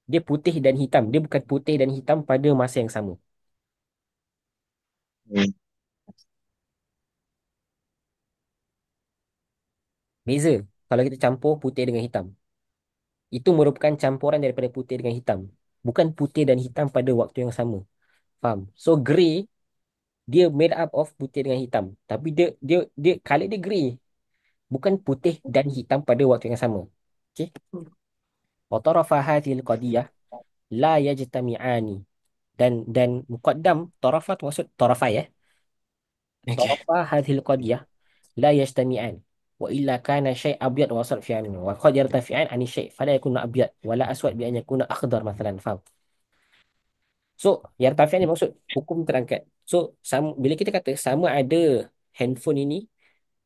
Dia putih dan hitam. Dia bukan putih dan hitam pada masa yang sama. Hmm. Beza kalau kita campur putih dengan hitam. Itu merupakan campuran daripada putih dengan hitam. Bukan putih dan hitam pada waktu yang sama. Faham? So grey dia made up of putih dengan hitam. Tapi dia color dia grey. Bukan putih dan hitam pada waktu yang sama. Okey. Wa tarafa hadhil qadiyah la yajtami'ani. Dan muqaddam tarafa tu maksud tarafa ya. Okay. Tarafa hadhil qadiyah la yajtami'an. Wa illa kana syai' abyad wa asad fi anin. Wa qad yartafi'an 'ani syai' fala yakunu abyad wala aswad bi an yakuna akhdar mathalan. Faham? So, yartafi'an ni maksud hukum terangkat. So, bila kita kata sama ada handphone ini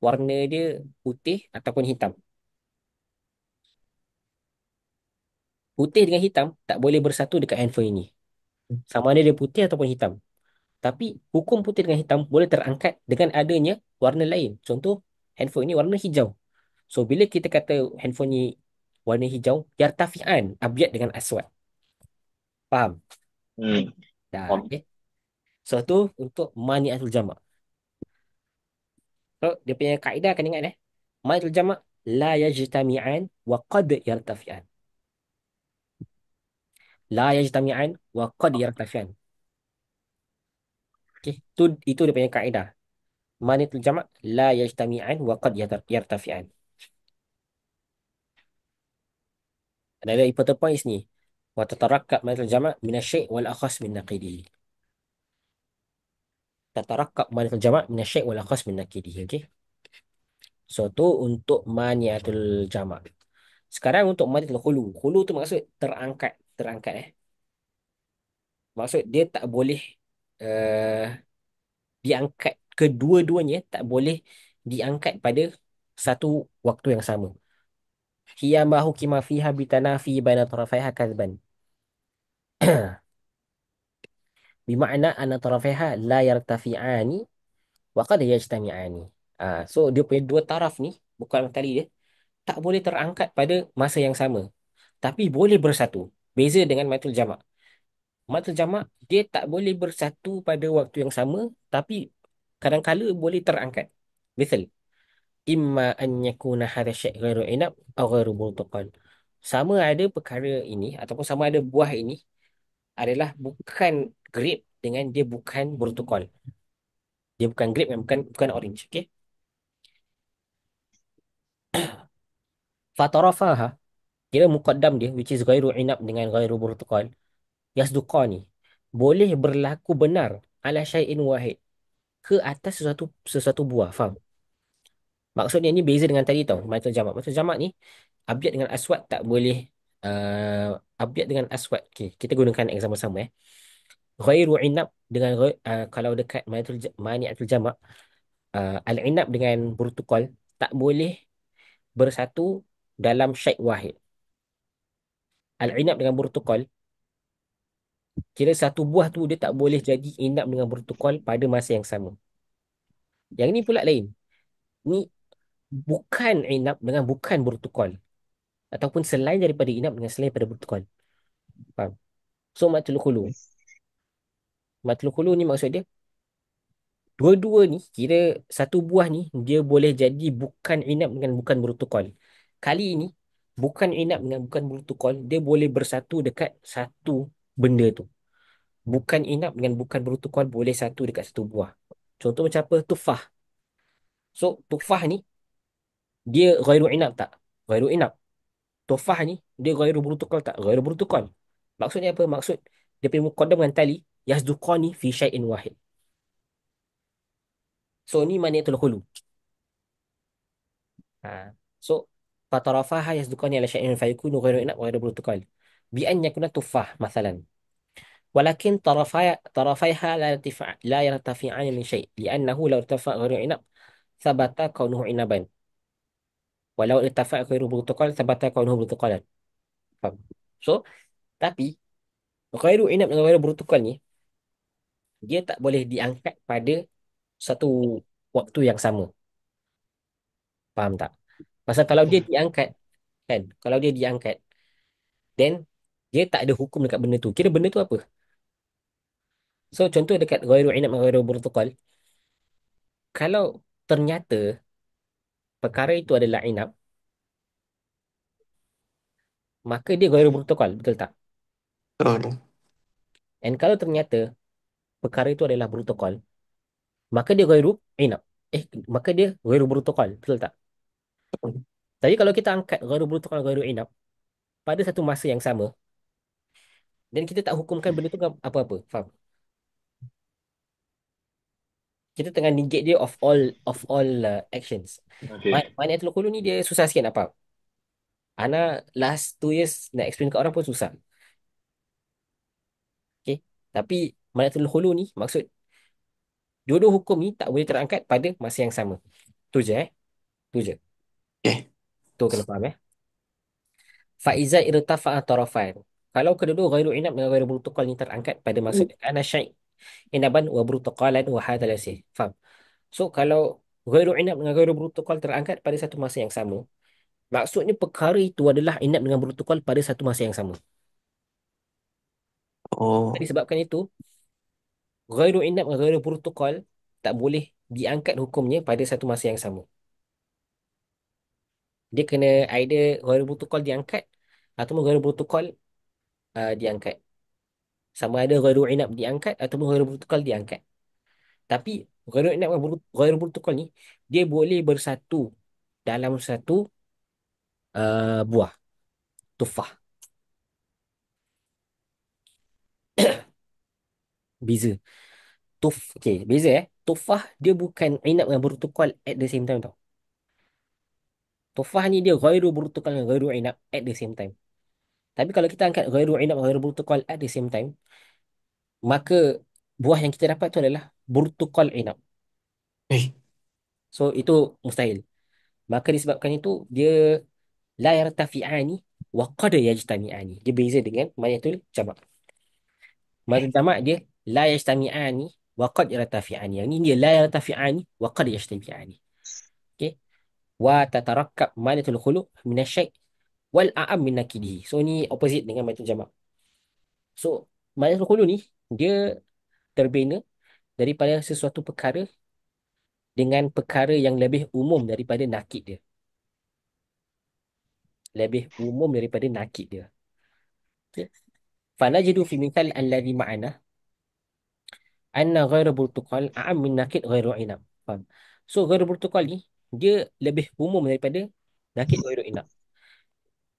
warna dia putih ataupun hitam. Putih dengan hitam tak boleh bersatu dekat handphone ini. Sama ada dia putih ataupun hitam. Tapi hukum putih dengan hitam boleh terangkat dengan adanya warna lain. Contoh, handphone ini warna hijau. So, bila kita kata handphone ini warna hijau, yartafi'an, abyad dengan aswad. Faham? Hmm. Dah, Faham. okay. So, tu untuk mani'atul jama'. So, dia punya kaedah akan ingat Mani'atul jama' la yajtami'an wa qad yartafi'an. La yajtami'an wa qad yartafi'an. Okay. Itu dia punya kaedah. Manitul jama' la yajtami'an wa qad yartafi'an. Ada important points ni. Wa tatarakkab manitul jama' min asy-syai' wal akhas min naqidihi. Tatarakkab manitul jama' min asy-syai' wal akhas min naqidihi. Okey. So tu untuk maniatul jama'. Sekarang untuk manitul khulu. Khulu tu maksud terangkat, terangkat Maksud dia tak boleh uh, diangkat kedua-duanya tak boleh diangkat pada satu waktu yang sama. Hiya ma hukima fiha bitanafi baina tarafaiha kadban. Bermakna anna tarafaiha la yartafi'ani wa qad yajtami'ani. So dia punya dua taraf ni bukan tali dia tak boleh terangkat pada masa yang sama tapi boleh bersatu. Beza dengan matul jamak. Matul jamak dia tak boleh bersatu pada waktu yang sama tapi kadang-kala boleh terangkat. Misal imma an yakuna hadha syai' ghairu inab atau ghairu burtuqal. Sama ada perkara ini ataupun sama ada buah ini adalah bukan grape dengan dia bukan bertukal. Dia bukan grape dan bukan orange. Okay. Fatarafaha, kira muqaddam dia, which is ghairu inab dengan ghairu bertukal. Yasduqani, boleh berlaku benar ala syai'in wahid, ke atas sesuatu buah. Faham? Maksudnya ni beza dengan tadi tau. Matul jamak. Matul jamak ni, abyad dengan aswad tak boleh. Abyad dengan aswad. Okay, kita gunakan example sama Ghairu inab dengan kalau dekat mani'atul jamak, al-inab dengan burtukol tak boleh bersatu dalam syaik wahid. Al-inab dengan burtukol, kira satu buah tu dia tak boleh jadi inab dengan burtukol pada masa yang sama. Yang ni pula lain. Ni bukan inab dengan bukan burtukol. Ataupun selain daripada inab dengan selain daripada burtukol. Faham? So, matul khulu. Matul khulu ni maksud dia, dua-dua ni, kira satu buah ni, dia boleh jadi bukan inap dengan bukan bertukal. Kali ini, bukan inap dengan bukan bertukal, dia boleh bersatu dekat satu benda tu. Bukan inap dengan bukan bertukal boleh satu dekat satu buah. Contoh macam apa? Tufah. So, tufah ni, dia ghairu inap tak? Ghairu inap. Tufah ni, dia ghairu bertukal tak? Ghairu bertukal. Maksudnya apa? Maksud, dia punya muqaddam dengan tali, yasduqani fi syai'in wahid. So, ni maniatul khulu. So, fatarafaha yasdukani ala syai'in fayakunu ghairu inab wa ghairu bertukal. Bi an yakuna tufah, mathalan. Walakin tarafaiha la yartafi'ani min syai' li'annahu law irtafa' ghairu inab thabata kaunuhu inaban. Walau irtafa' ghairu bertukal thabata kaunuhu bertukalan. Faham? So, tapi ghairu inab dengan ghairu bertukal ni, dia tak boleh diangkat pada satu waktu yang sama. Faham tak? Pasal kalau dia diangkat, kan? Kalau dia diangkat, then dia tak ada hukum dekat benda tu. Kira benda tu apa? So, contoh dekat ghairu inab dan ghairu bertukal, kalau ternyata perkara itu adalah inab, maka dia ghairu bertukal, betul tak? Betul. Dan kalau ternyata perkara itu adalah bertukal, maka dia ghairu inab. Maka dia ghairu bertukal, betul tak? Tapi kalau kita angkat ghairu bertukal, ghairu inab pada satu masa yang sama, dan kita tak hukumkan benda tu apa-apa, faham? Kita tengah negate dia of all actions. Okay. Maniatul khulu ni dia susah sikit nak faham. Ana last 2 years nak explain kat orang pun susah. Okay. Tapi Manatul Hulu ni maksud dua-dua hukum ni tak boleh terangkat pada masa yang sama. Tu je Tu je. Okay. Tu kena faham Faiza irtafa'a tarafan. Kalau kedua-dua ghairu inab dengan ghairu bertukal ni terangkat pada maksud ana syai' inaban wa bertukalan wa hadha lasih. Faham? So kalau ghairu inab dengan ghairu bertukal terangkat pada satu masa yang sama, maksudnya perkara itu adalah inab dengan bertukal pada satu masa yang sama. Oh, Disebabkan itu, ghairu inab dan ghairu protokol tak boleh diangkat hukumnya pada satu masa yang sama. Dia kena either ghairu protokol diangkat ataupun ghairu protokol diangkat. Sama ada ghairu inab diangkat ataupun ghairu protokol diangkat. Tapi ghairu inab dan ghairu protokol ni dia boleh bersatu dalam satu buah tufah. Beza. Okay, beza Tufah dia bukan inab dengan protokol at the same time tau. Tufah ni dia ghairu protokol dengan ghairu inab at the same time. Tapi kalau kita angkat ghairu inab dan ghairu protokol at the same time, maka buah yang kita dapat tu adalah burtukol inab. eh, So itu mustahil. Maka disebabkan itu dia la yartafi'ani wa qad yajtami'ani. Dia beza dengan mayatul jamak. Mayatul jamak dia la yajtami'ani wa qad yartafi'ani. Yang ni dia la yartafi'ani wa qad yajtami'ani. Okey. Wa tatarakkab mayatul khulu' min asy-syai' wal a'am min nakidihi. So ni opposite dengan mayatul jamak. So mayatul khulu' ni dia terbina daripada sesuatu perkara dengan perkara yang lebih umum daripada nakid dia. Lebih umum daripada nakid dia. Okay. فنجد في المثال الذي معنا أن غير برتقال أعم من nakid غير inab. Faham? So غير برتقال ni dia lebih umum daripada nakid غير inab.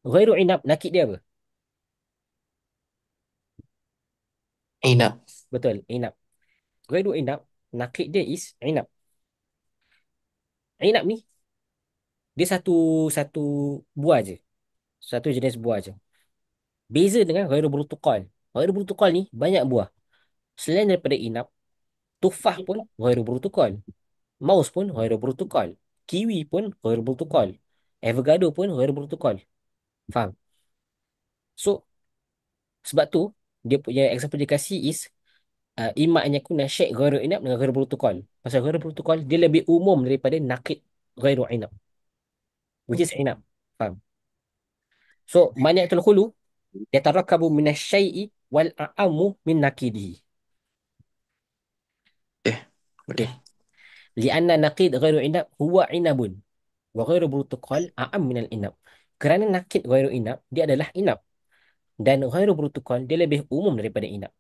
غير inab nakid dia apa? Inap. Betul, inab. غير inab nakid dia is inab. Inab ni dia satu satu buah je. Satu jenis buah je. Beza dengan غير برتقال. غير برتقال ni banyak buah. Selain daripada inab, tufah pun غير برتقال. Mouse pun غير برتقال. Kiwi pun غير برتقال. Avocado pun غير برتقال. Faham? So, sebab tu, dia punya example dia kasih is imma an yakuna syai' ghairu inab dengan ghairu protokol. Pasal ghairu protokol, dia lebih umum daripada nakid ghairu inab. Which is inab. Faham? So, mani'atul khulu, yatarakabu minasyai'i wal a'amu min nakidihi. Boleh. Okay. Lianna nakid ghairu inab huwa inabun. Wa ghairu protokol a'am minal inab. Kerana nakid ghairu inab, dia adalah inab. Dan ghairu protokol, dia lebih umum daripada inab.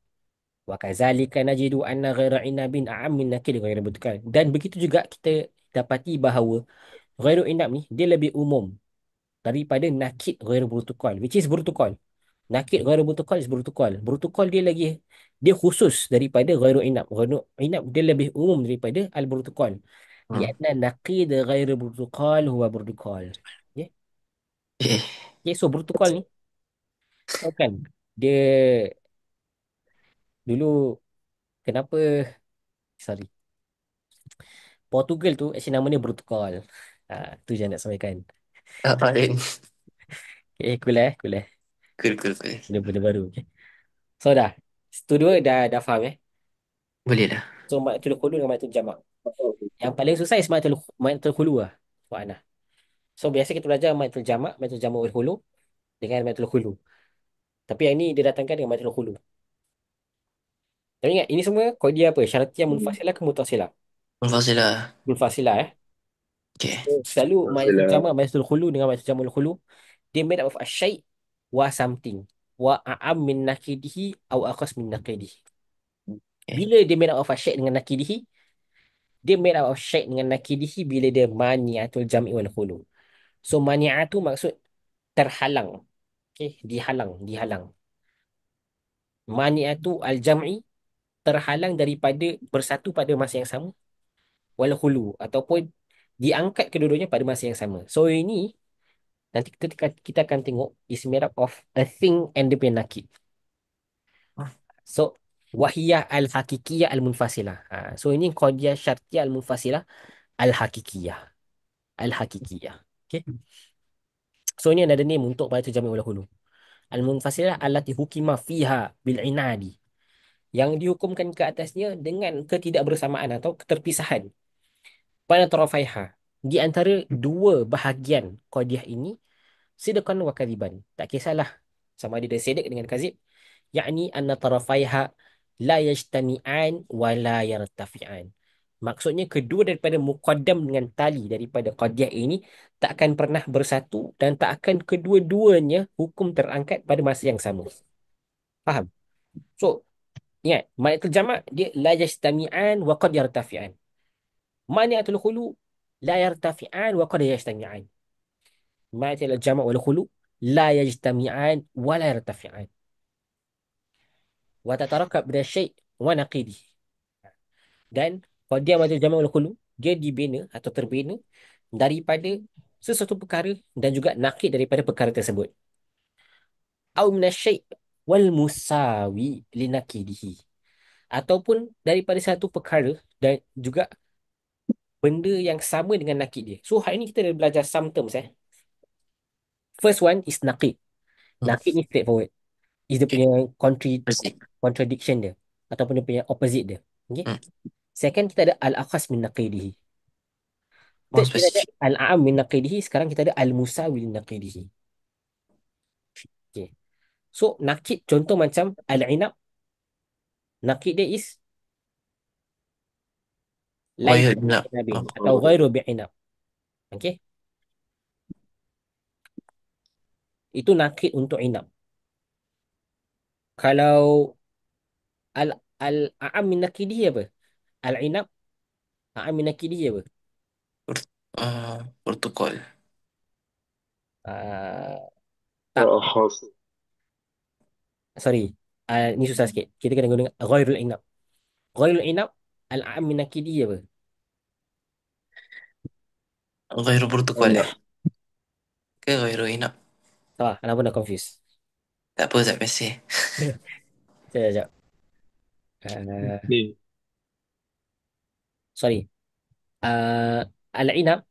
Wa kazalika najidu anna ghaira inabin a'am min nakid ghairu protokol. Dan begitu juga kita dapati bahawa ghairu inab ni, dia lebih umum daripada nakid ghairu protokol. Which is protokol. Nakid ghairu protokol is protokol. Protokol dia lagi, dia khusus daripada ghairu inab. Ghairu inab dia lebih umum daripada al-protokol. Hmm. Lianna nakid ghairu protokol huwa protokol. Okay? Eh, Okay, so protokol ni, tahu kan, dia dulu kenapa, sorry, Portugal tu actually nama dia protokol. Tu je nak sampaikan. lain. Okay, cool cool Cool, cool, cool. Benda-benda baru. Okay. So dah, itu dua dah faham Boleh dah. So maktul khulu dengan maktul jamak. Yang paling susah is maktul khulu lah. Soalan lah. So biasa kita belajar maktul jamak wal khulu dengan maktul khulu. Tapi yang ni dia datangkan dengan maktul khulu. Tapi ingat, ini semua dia apa? Syartiyah munfasilah ke mutasilah? Munfasilah. Munfasilah Okay. So, selalu maktul Masalah jamak, maktul khulu dengan maktul jamak wal khulu, dia made up of asyai' wa something. Wa a'am min nakidihi au aqas min nakidihi. Okay. Bila dia made up of asyai' dengan nakidihi, dia made up of syai' dengan nakidihi bila dia mani'atul jam'i wal khulu. So mani'ah tu maksud terhalang. Okay, dihalang. Mani'ah tu al-jam'i terhalang daripada bersatu pada masa yang sama wal khulu ataupun diangkat kedua-duanya pada masa yang sama. So ini nanti kita akan tengok is made up of a thing and the nakid. So wahiyah al-hakikiyah al-munfasilah. So ini qadiyah syartiyah al-munfasilah al-hakikiyah. Al-hakikiyah. Okay. So ini ada name untuk pada terjemah wal khulu. Al-munfasilah allati hukima fiha bil inadi. Yang dihukumkan ke atasnya dengan ketidakbersamaan atau keterpisahan pada tarafaiha. Di antara dua bahagian qadiyah ini, sidqan wa kadhiban. Tak kisahlah sama ada dia sidq dengan kazib. Yakni anna tarafaiha la yajtami'an wa la yartafi'an. Maksudnya kedua daripada muqaddam dengan tali daripada qadiyah ini tak akan pernah bersatu dan tak akan kedua-duanya hukum terangkat pada masa yang sama. Faham? So, ingat, ma'atul jamak dia la yajtami'an wa qad yartafi'an. Ma'atul khulu la yartafi'an wa qad yajtami'an. Ma'atul jamak wal khulu la yajtami'an wa la yartafi'an. Wa tatarakab min asy-syai' wa naqidi. Dan qadiyah ma'atul jamak wal khulu dia dibina atau terbina daripada sesuatu perkara dan juga nakid daripada perkara tersebut. Au min asy-syai' wal musawi li nakidihi. Ataupun daripada satu perkara dan juga benda yang sama dengan nakid dia. So hari ni kita dah belajar some terms First one is nakid. Hmm. Nakid ni straightforward. Is dia Okay. punya Bersih. contradiction dia ataupun dia punya opposite dia. Okay. Hmm. Second kita ada al-akhas min naqidihi. More Third kita ada specific. al-a'am min naqidihi. Sekarang kita ada al-musawi min naqidihi. Okay. So nakid contoh macam al-inab. Nakid dia is laisa Wire inap. bi'inabin Oh. atau ghairu bi'inab. Okay. Itu nakid untuk inab. Kalau al al a'am min nakidi apa? Al-inab a'am min nakidi apa? Port- protokol. Ah, tak, خاص. sorry. Ni susah sikit. Kita kena guna ghairul inab. Ghairul inab al-a'am min nakidi apa? Ghairu protokol لا. ke ghairu inap? Salah, kenapa nak confuse? Tak apa, tak pasti. Sekejap, sekejap. Uh, Ni. sorry. Al-inab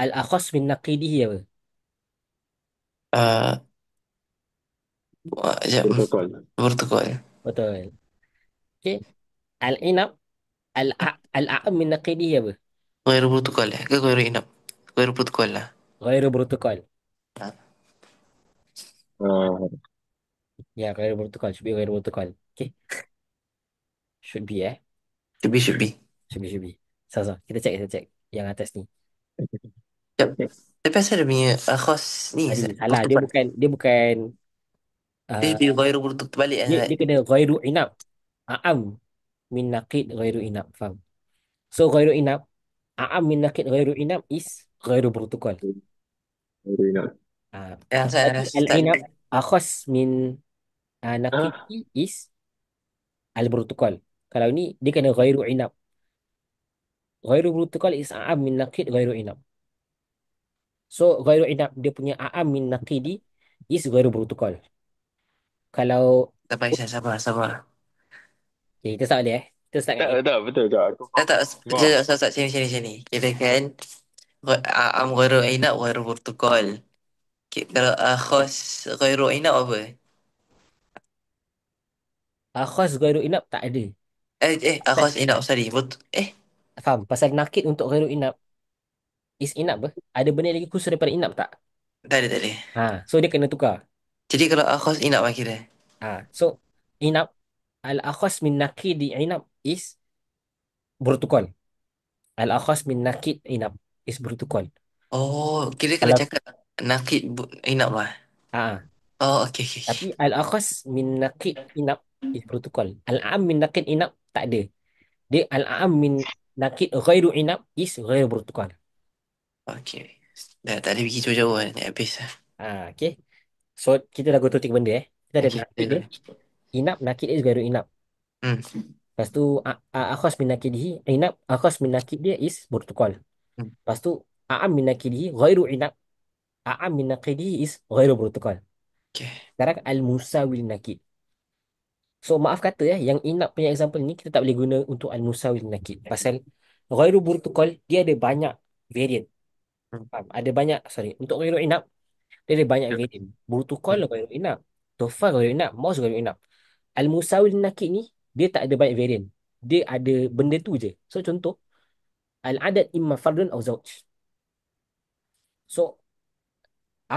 al-akhas min naqidihi apa? Uh, Sekejap. Protokol. Protokol. Betul. Okay. Al-inab al-a'am min naqidihi apa? Ghairu protokol ke ghairu inap? Ghairu protokol lah. Ghairu protokol. Ha, Ah, Ya, ghairu protokol. Should be ghairu protokol. Okay. Should be should be. Should be. Sasa. Kita cek. Yang atas ni. Sekejap. Tapi asal dia punya khos ni Tadi salah. Dia protokol. bukan, dia bukan, Dia uh, dia ghairu protokol balik dia, Azad. dia kena ghairu inab. A'am min naqid ghairu inab. Faham? So, ghairu inab. A'am min naqid ghairu inab is ghairu protokol. baru ingat. Ah, Yang kalau saya tadi rasa tak. al-inab akhas min Ah, naqidi is al-protokol. Kalau ni, dia kena ghairu inab. Ghairu protokol is a'am min naqid ghairu inab. So, ghairu inab, dia punya a'am min naqidi is ghairu protokol. Kalau, Tak apa, Aisyah, sabar, sabar. okay, kita start boleh. Kita start kat tak, A. tak, betul tak. Aku Tak, faham. tak, Aku faham. sekejap, sekejap, sini. Kira kan, am ghairu inap, ghairu protokol. Kalau khos ghairu inap apa? Akhas ghairu inab tak ada. Pasal, Khos inap, sorry. faham? Pasal nakid untuk ghairu inab is inab apa? Ada benda lagi khusus daripada inab tak? Tak ada. So dia kena tukar. Jadi kalau khos inap lah kira. So inab al-akhas min nakidi inab is protokol. Al-akhas min nakid inab is protokol. Oh, kira kalau Kalau cakap nakid inap lah. ah Oh, okay. tapi al-akhas min nakid inab is protokol. Al-am min nakid inab tak ada. Dia al-am min nakid ghairu inab is ghairu protokol. Okay. Dah tak ada pergi jauh-jauh kan. Dah habis lah. Okay. So kita dah gotong tiga benda Kita ada Okay, nakid dia. Inab nakid is ghairu inab. Hmm. Lepas tu akhas min nakidihi inab akhas min nakid dia is protokol. Hmm. Lepas tu a'am min nakidihi ghairu inab a'am min nakidihi is ghairu protokol. Okay. Sekarang al-musawil nakid. So maaf kata yang inab punya example ni kita tak boleh guna untuk al-musawil nakid. Pasal ghairu protokol dia ada banyak variant. Hmm. Faham? Ada banyak, sorry. Untuk ghairu inab dia ada banyak variant. Protokol Hmm. ghairu inab. Tofa ghairu inab. Mouse ghairu inab. Al-musawil nakid ni dia tak ada banyak variant. Dia ada benda tu je. So contoh al-adad imma fardun atau zauj. So,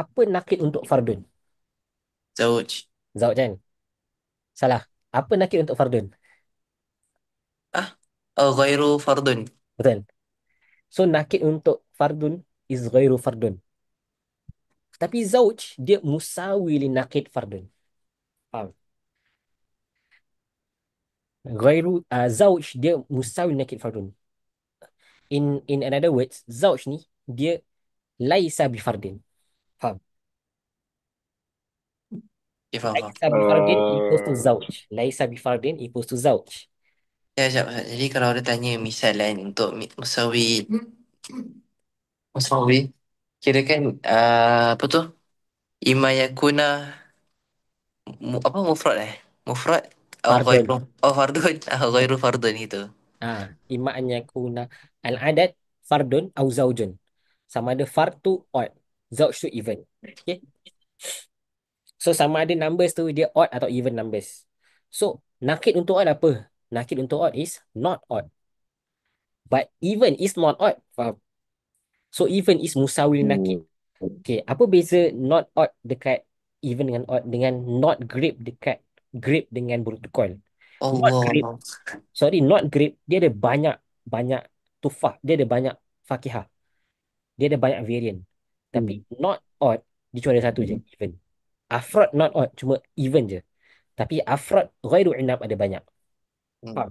apa nakid untuk fardun? Zauj. Zauj kan? Salah. Apa nakid untuk fardun? Ah? Oh, ghairu fardun. Betul. So, nakid untuk fardun is ghairu fardun. Tapi zauj, dia musawi li nakid fardun. Faham? Zauj, dia musawi li nakid fardun. In another words, zauj ni, dia laisa bi fardin. Faham? Okay, faham. Laisa bi fardin equals to zauj. Laisa bi fardin equals to zauj. Ya, sekejap. Jadi kalau dia tanya misal kan untuk musawi, musawi, kira kan apa tu? Ima yakuna apa mufrad Mufrad oh ghairu Fardun. fardun ghairu fardun itu. Imma an yakuna al-adad fardun au zaujun. Sama ada fard tu odd, zauj tu even. Okay? So sama ada numbers tu dia odd atau even numbers. So nakid untuk odd apa? Nakid untuk odd is not odd. But even is not odd. Faham? So even is musawil nakid. Hmm. Okay, apa beza not odd dekat even dengan odd dengan not grape dekat grape dengan protokol? Not grape, Allah. sorry, not grape, dia ada banyak banyak tufah, dia ada banyak fakihah. Dia ada banyak variant. Tapi Hmm. not odd, dia cuma ada satu je, even. Afrod not odd, cuma even je. Tapi afrod ghairu inab ada banyak. Hmm. Faham?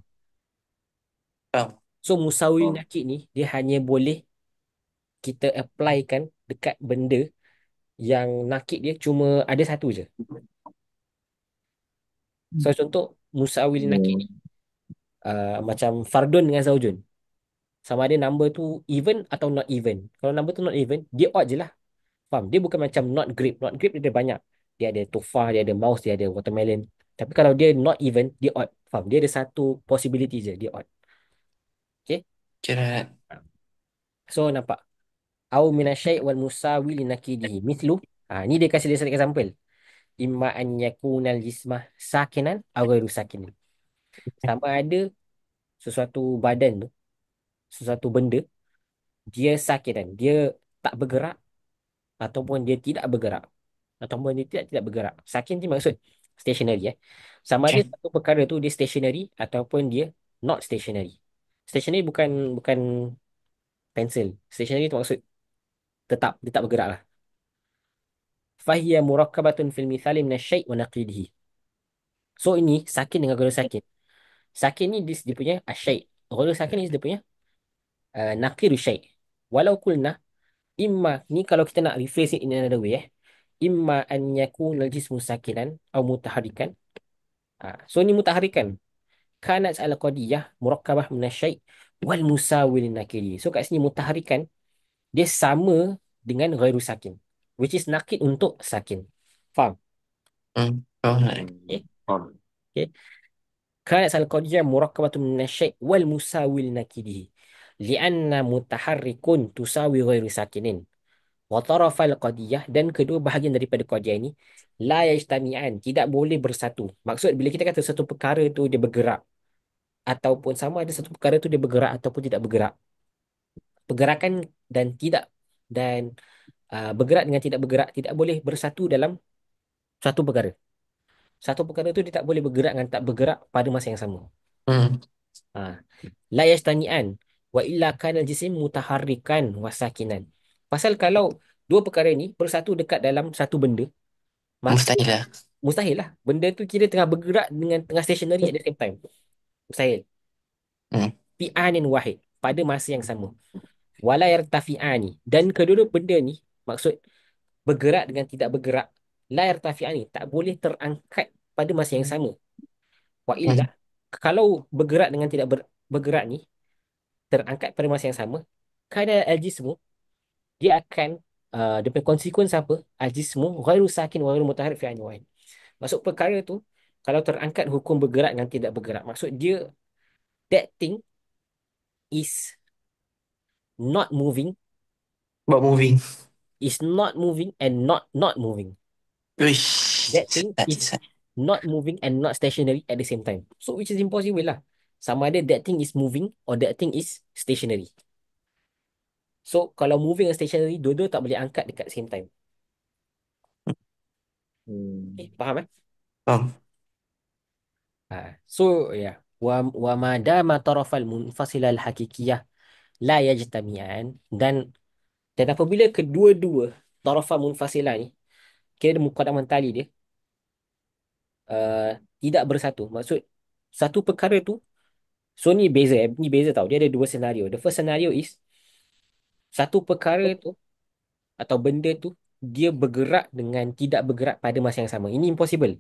Faham. So musawil nakik ni dia hanya boleh kita applykan dekat benda yang nakik dia cuma ada satu je. So contoh musawil nakik ni macam fardun dengan zaujun. Sama ada number tu even atau not even. Kalau number tu not even, dia odd je lah. Faham? Dia bukan macam not grape. Not grape dia ada banyak. Dia ada tufah, dia ada mouse, dia ada watermelon. Tapi kalau dia not even, dia odd. Faham? Dia ada satu possibility je, dia odd. Okay? Kira. So nampak. Au minasyai' wal musawi li nakidihi. Mithlu. Ni dia kasih dia satu example. Imma an yakunal jismah sakinan au ghairu sakinin. Sama ada sesuatu badan tu, sesuatu benda, dia sakinan. Dia tak bergerak ataupun dia tidak bergerak. Ataupun dia tidak bergerak. Sakin ni maksud stationary Sama ada Okay. satu perkara tu dia stationary ataupun dia not stationary. Stationary bukan bukan pencil. Stationary tu maksud tetap, dia tak bergerak lah. Fahiya murakkabatun fil mithali minasyai' wa naqidihi. So ini sakin dengan ghairul sakin. Sakin ni dia punya asyai'. Ghairul sakin ni dia punya naqidu syai'. Walau kulna imma ni kalau kita nak rephrase it in another way imma an yakuna al-jismu sakinan atau mutaharikan. So ni mutaharikan. Kanat al-qadiyah murakkabah minasyai' wal musawil nakiri. So kat sini mutaharikan dia sama dengan ghairu sakin, which is nakid untuk sakin. Faham? Faham tak? Okay. Okay. Kanat al-qadiyah murakkabatun minasyai' wal musawil nakiri. Lianna mutaharrikun tusawi ghairu sakinin. Wa tarafal qadiyah dan kedua bahagian daripada qadiyah ini la yajtami'an, tidak boleh bersatu. Maksud bila kita kata satu perkara tu dia bergerak ataupun sama ada satu perkara tu dia bergerak ataupun tidak bergerak. Pergerakan dan tidak dan bergerak dengan tidak bergerak tidak boleh bersatu dalam satu perkara. Satu perkara tu dia tak boleh bergerak dengan tak bergerak pada masa yang sama. Hmm. Ha. La yastani'an wa illa kana jisim mutaharrikan wa sakinan. Pasal kalau dua perkara ni bersatu dekat dalam satu benda, maka Mustahil lah. mustahil lah. Benda tu kira tengah bergerak dengan tengah stationary at the same time. Mustahil. Hmm. Fi anin wahid pada masa yang sama. Wala yartafi'ani dan kedua-dua benda ni maksud bergerak dengan tidak bergerak la yartafi'ani tak boleh terangkat pada masa yang sama. Wa illa Hmm. kalau bergerak dengan tidak bergerak ni terangkat pada masa yang sama, kadar al-jismu dia akan dia punya konsekuens apa? Al-jismu ghairu sakin wa ghairu mutaharrik fi aini wahid. Maksud perkara tu kalau terangkat hukum bergerak dengan tidak bergerak, maksud dia that thing is not moving, Buat moving. is not moving and not moving. Uish. That thing Sedap, is sedap. not moving and not stationary at the same time. So which is impossible lah. Sama ada that thing is moving or that thing is stationary. So kalau moving and stationary, dua-dua tak boleh angkat dekat same time. Faham Faham. So ya. Wa madama tarafal munfasilal hakikiyah la yajtami'an dan apabila kedua-dua tarafal munfasilah ni kira muqaddamah tali dia uh, tidak bersatu. Maksud satu perkara tu so ni beza tau. Dia ada dua senario. The first scenario is satu perkara tu atau benda tu dia bergerak dengan tidak bergerak pada masa yang sama. Ini impossible.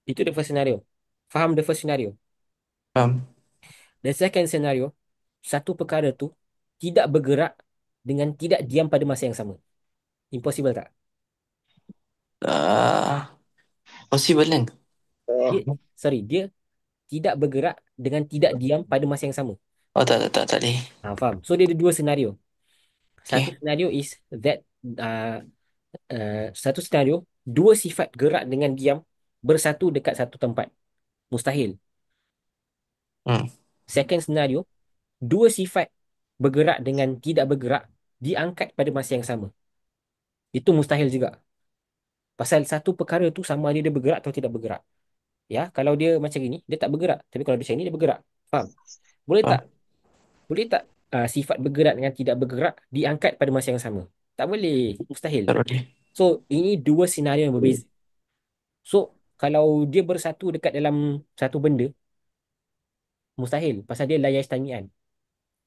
Itu the first scenario. Faham the first scenario? Faham. The second scenario, satu perkara tu tidak bergerak dengan tidak diam pada masa yang sama. Impossible tak? Ah, possible kan? Dia, dia tidak bergerak dengan tidak diam pada masa yang sama. Oh, tak boleh. Faham? So dia ada dua senario. Satu Okay. senario is that satu senario dua sifat gerak dengan diam bersatu dekat satu tempat. Mustahil. Hmm. Second scenario, dua sifat bergerak dengan tidak bergerak diangkat pada masa yang sama. Itu mustahil juga. Pasal satu perkara tu sama ada dia bergerak atau tidak bergerak. Ya, kalau dia macam ini, dia tak bergerak. Tapi kalau dia macam ini, dia bergerak. Faham? Boleh tak? Faham. Boleh tak sifat bergerak dengan tidak bergerak diangkat pada masa yang sama? Tak boleh. Mustahil. Tak boleh. So, ini dua senario yang berbeza. So, kalau dia bersatu dekat dalam satu benda, mustahil. Pasal dia la yastami'an.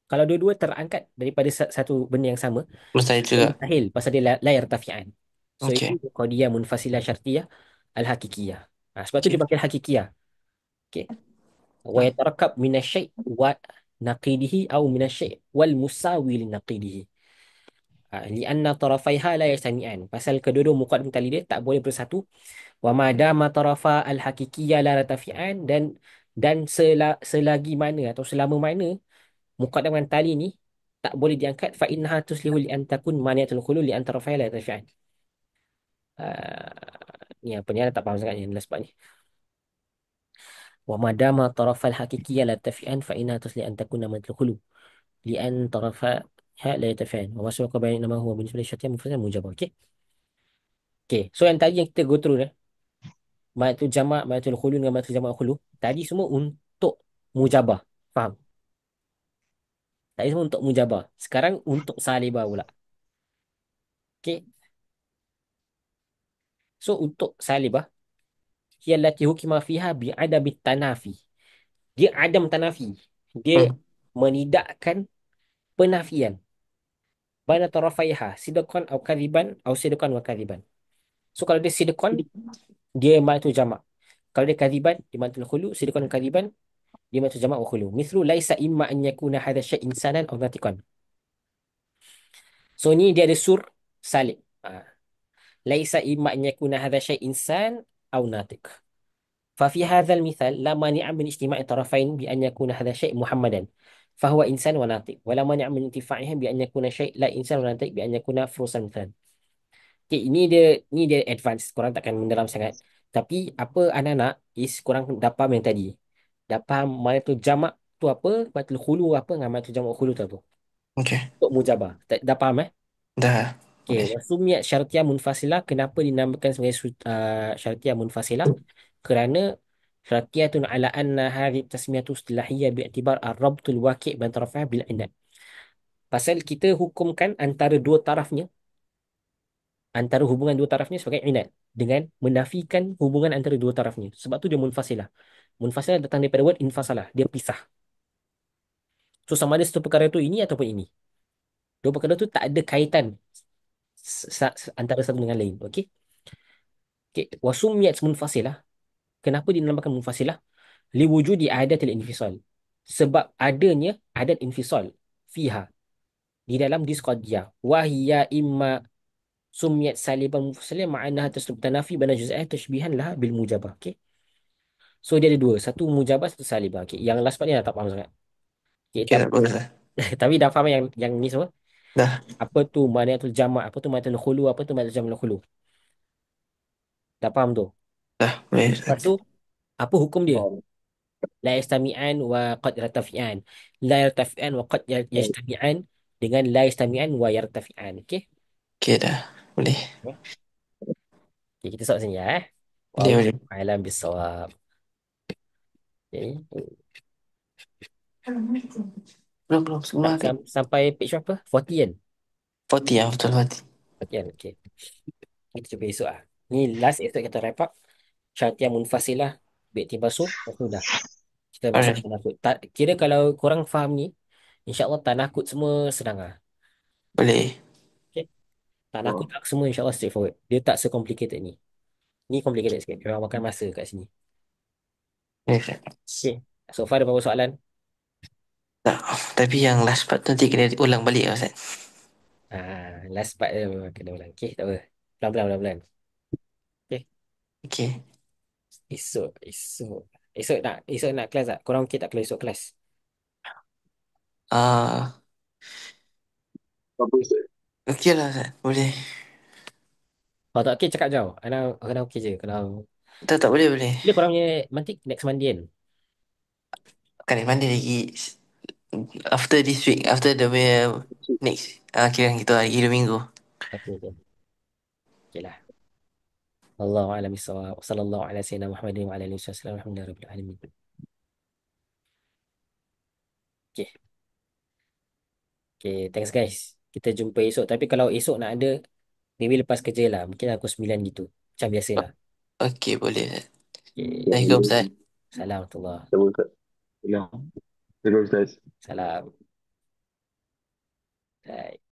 Kalau dua-dua terangkat daripada satu benda yang sama, Mustahil dia juga. mustahil. Pasal dia la yartafi'an. So, ini Okay. qadiyah munfasilah syartiyah al-hakikiyah. Sebab tu dia Okay. panggil hakikiyah. Okay. Wa Hmm. yatarakab minasyai' wa naqidihi au minasyai' wal musawi li naqidihi. Lianna tarafaiha la yastami'an. Pasal kedua-dua muqaddam tali dia tak boleh bersatu. Wa madama tarafa al-hakikiyah la ratafi'an, dan selagi mana atau selama mana muqaddam dengan tali ni tak boleh diangkat, fa innaha tuslihu li an takun maniatul khulu li an tarafaiha la ratafi'an. Ni apa ni, tak faham sangat ni sebab ni. Wa madama tarafa al-hakikiyah la ratafi'an fa innaha tuslihu an takun maniatul khulu li an tarafaha la ratafi'an. Wa masruqa bayan nama huwa bin syatiah mufasal mujabah. Okey. Okey. So yang tadi yang kita go through ni, Ma'atul jamak, ma'atul khulu dengan ma'atul jamak khulu. Tadi semua untuk mujabah. Faham? Tadi semua untuk mujabah. Sekarang untuk salibah pula. Okey. So untuk salibah, hiya allati hukima fiha bi'adami tanafi. Dia adam tanafi. Dia Hmm. menidakkan penafian. Bana tarafaiha. Sidqan atau kadhiban atau sidqan wa kadhiban. So kalau dia sidqan, dia ma'atul jamak. Kalau dia kadhiban, dia ma'atul khulu. Sidqan wa kadhiban, dia ma'atul jamak wa khulu. Mislu laisa imma an yakuna hadha syai' insanan aw natiqan. So ni dia ada sur salib. Laisa imma an yakuna hadha syai' insan aw natiq. ففي هذا المثال لا مانع من اجتماع الطرفين بأن يكون هذا شيء محمدا فهو إنسان وناطق ولا مانع من انتفاعهم بأن يكون شيء لا إنسان وناطق بأن يكون فروسا مثلا. Okay, ini dia advance. Korang takkan mendalam sangat. Tapi apa anak nak is korang dah faham yang tadi. Dah faham mana tu jamak tu apa, mana tu khulu apa dengan mana tu jamak khulu tu apa. Okay. Untuk mujabah. Dah faham eh? Dah. Okey, Boleh. wasumiyat syartiyah munfasilah. Kenapa dinamakan sebagai syartiyah munfasilah? Kerana syartiyatun ala anna hadhi tasmiyatu istilahiyah bi'tibar ar-rabtul waqi' ban tarafah bil inad. Pasal kita hukumkan antara hubungan dua tarafnya sebagai inad dengan menafikan hubungan antara dua tarafnya. Sebab tu dia munfasilah. Munfasilah datang daripada word infasalah. Dia pisah. So sama ada satu perkara tu ini ataupun ini. Dua perkara tu tak ada kaitan antara satu dengan lain. Okey? Okey, wasumiyat munfasilah. Kenapa dinamakan munfasilah? Liwujudi adatil infisal. Sebab adanya adat infisal fiha di dalam disqadiyah. Wahiyya imma sumiyat saliban munfasilah ma'anaha tasrub tanafi bana juz'ah tashbihan laha bil mujabah. Okay. So dia ada dua. Satu mujabah, satu salibah. Okay. Yang last part ni dah tak faham sangat. Okay, Okay, tak boleh lah. tapi dah faham yang ni semua. Dah. Apa tu maniatul jamak, apa tu maniatul khulu, apa tu maniatul jamak khulu. Dah faham tu. Dah. Boleh. Lepas tu, apa hukum dia? La yastami'an wa qad yartafi'an. La yartafi'an wa qad yajtami'an dengan la yastami'an wa yartafi'an. Okey? Okay, dah. Boleh. Okey, kita stop sini ya. Boleh, boleh. Wallahu a'lam bissawab. Okey. Belum, belum. Semua lagi. Sampai page berapa? 40 kan? 40 ya, betul 40. 40 kan? Okey. Kita cuba esok ah. Ni last esok kita wrap up. Syatiah munfasilah. Bi'tibar su. Lepas tu dah. Kita masuk Alright. tanakut. Tak, kira kalau korang faham ni, insyaAllah tanakut semua senang lah. Boleh. Okay? Tanakut tak semua insyaAllah straightforward. Dia tak se-complicated ni. Ni complicated sikit. Memang makan masa kat sini. Boleh, Ustaz. Okay. So far ada berapa soalan? Tak. Tapi yang last part tu nanti kena ulang balik lah, Ustaz. Last part dia memang kena ulang. Okay, tak apa. Pelan-pelan, pelan-pelan. Okay. Okay. Esok nak kelas tak? Korang okay tak kalau esok kelas? Ah, Apa Ustaz? okay lah, Ustaz. Boleh. Kalau tak okay, cakap jauh. Kena okay je. Kalau Tak, tak boleh, boleh. bila korang punya mantik next Monday kan? Kan mandi lagi. After this week, after the next. Kira kita lagi 2 minggu. Okay, okay. Okay lah. Allahu a'lam bissawab. Sallallahu ala sayyidina Muhammadin wa ala alihi wasallam. Alhamdulillah alamin. Okay. Okay, thanks guys. Kita jumpa esok. Tapi kalau esok nak ada Maybe lepas kerja lah. Mungkin aku 9 gitu. Macam biasa lah. Okey, boleh. Ya, Okay. Assalamualaikum, Ustaz. Salam warahmatullahi. terus Ustaz. Terus Ustaz. Salam. Bye.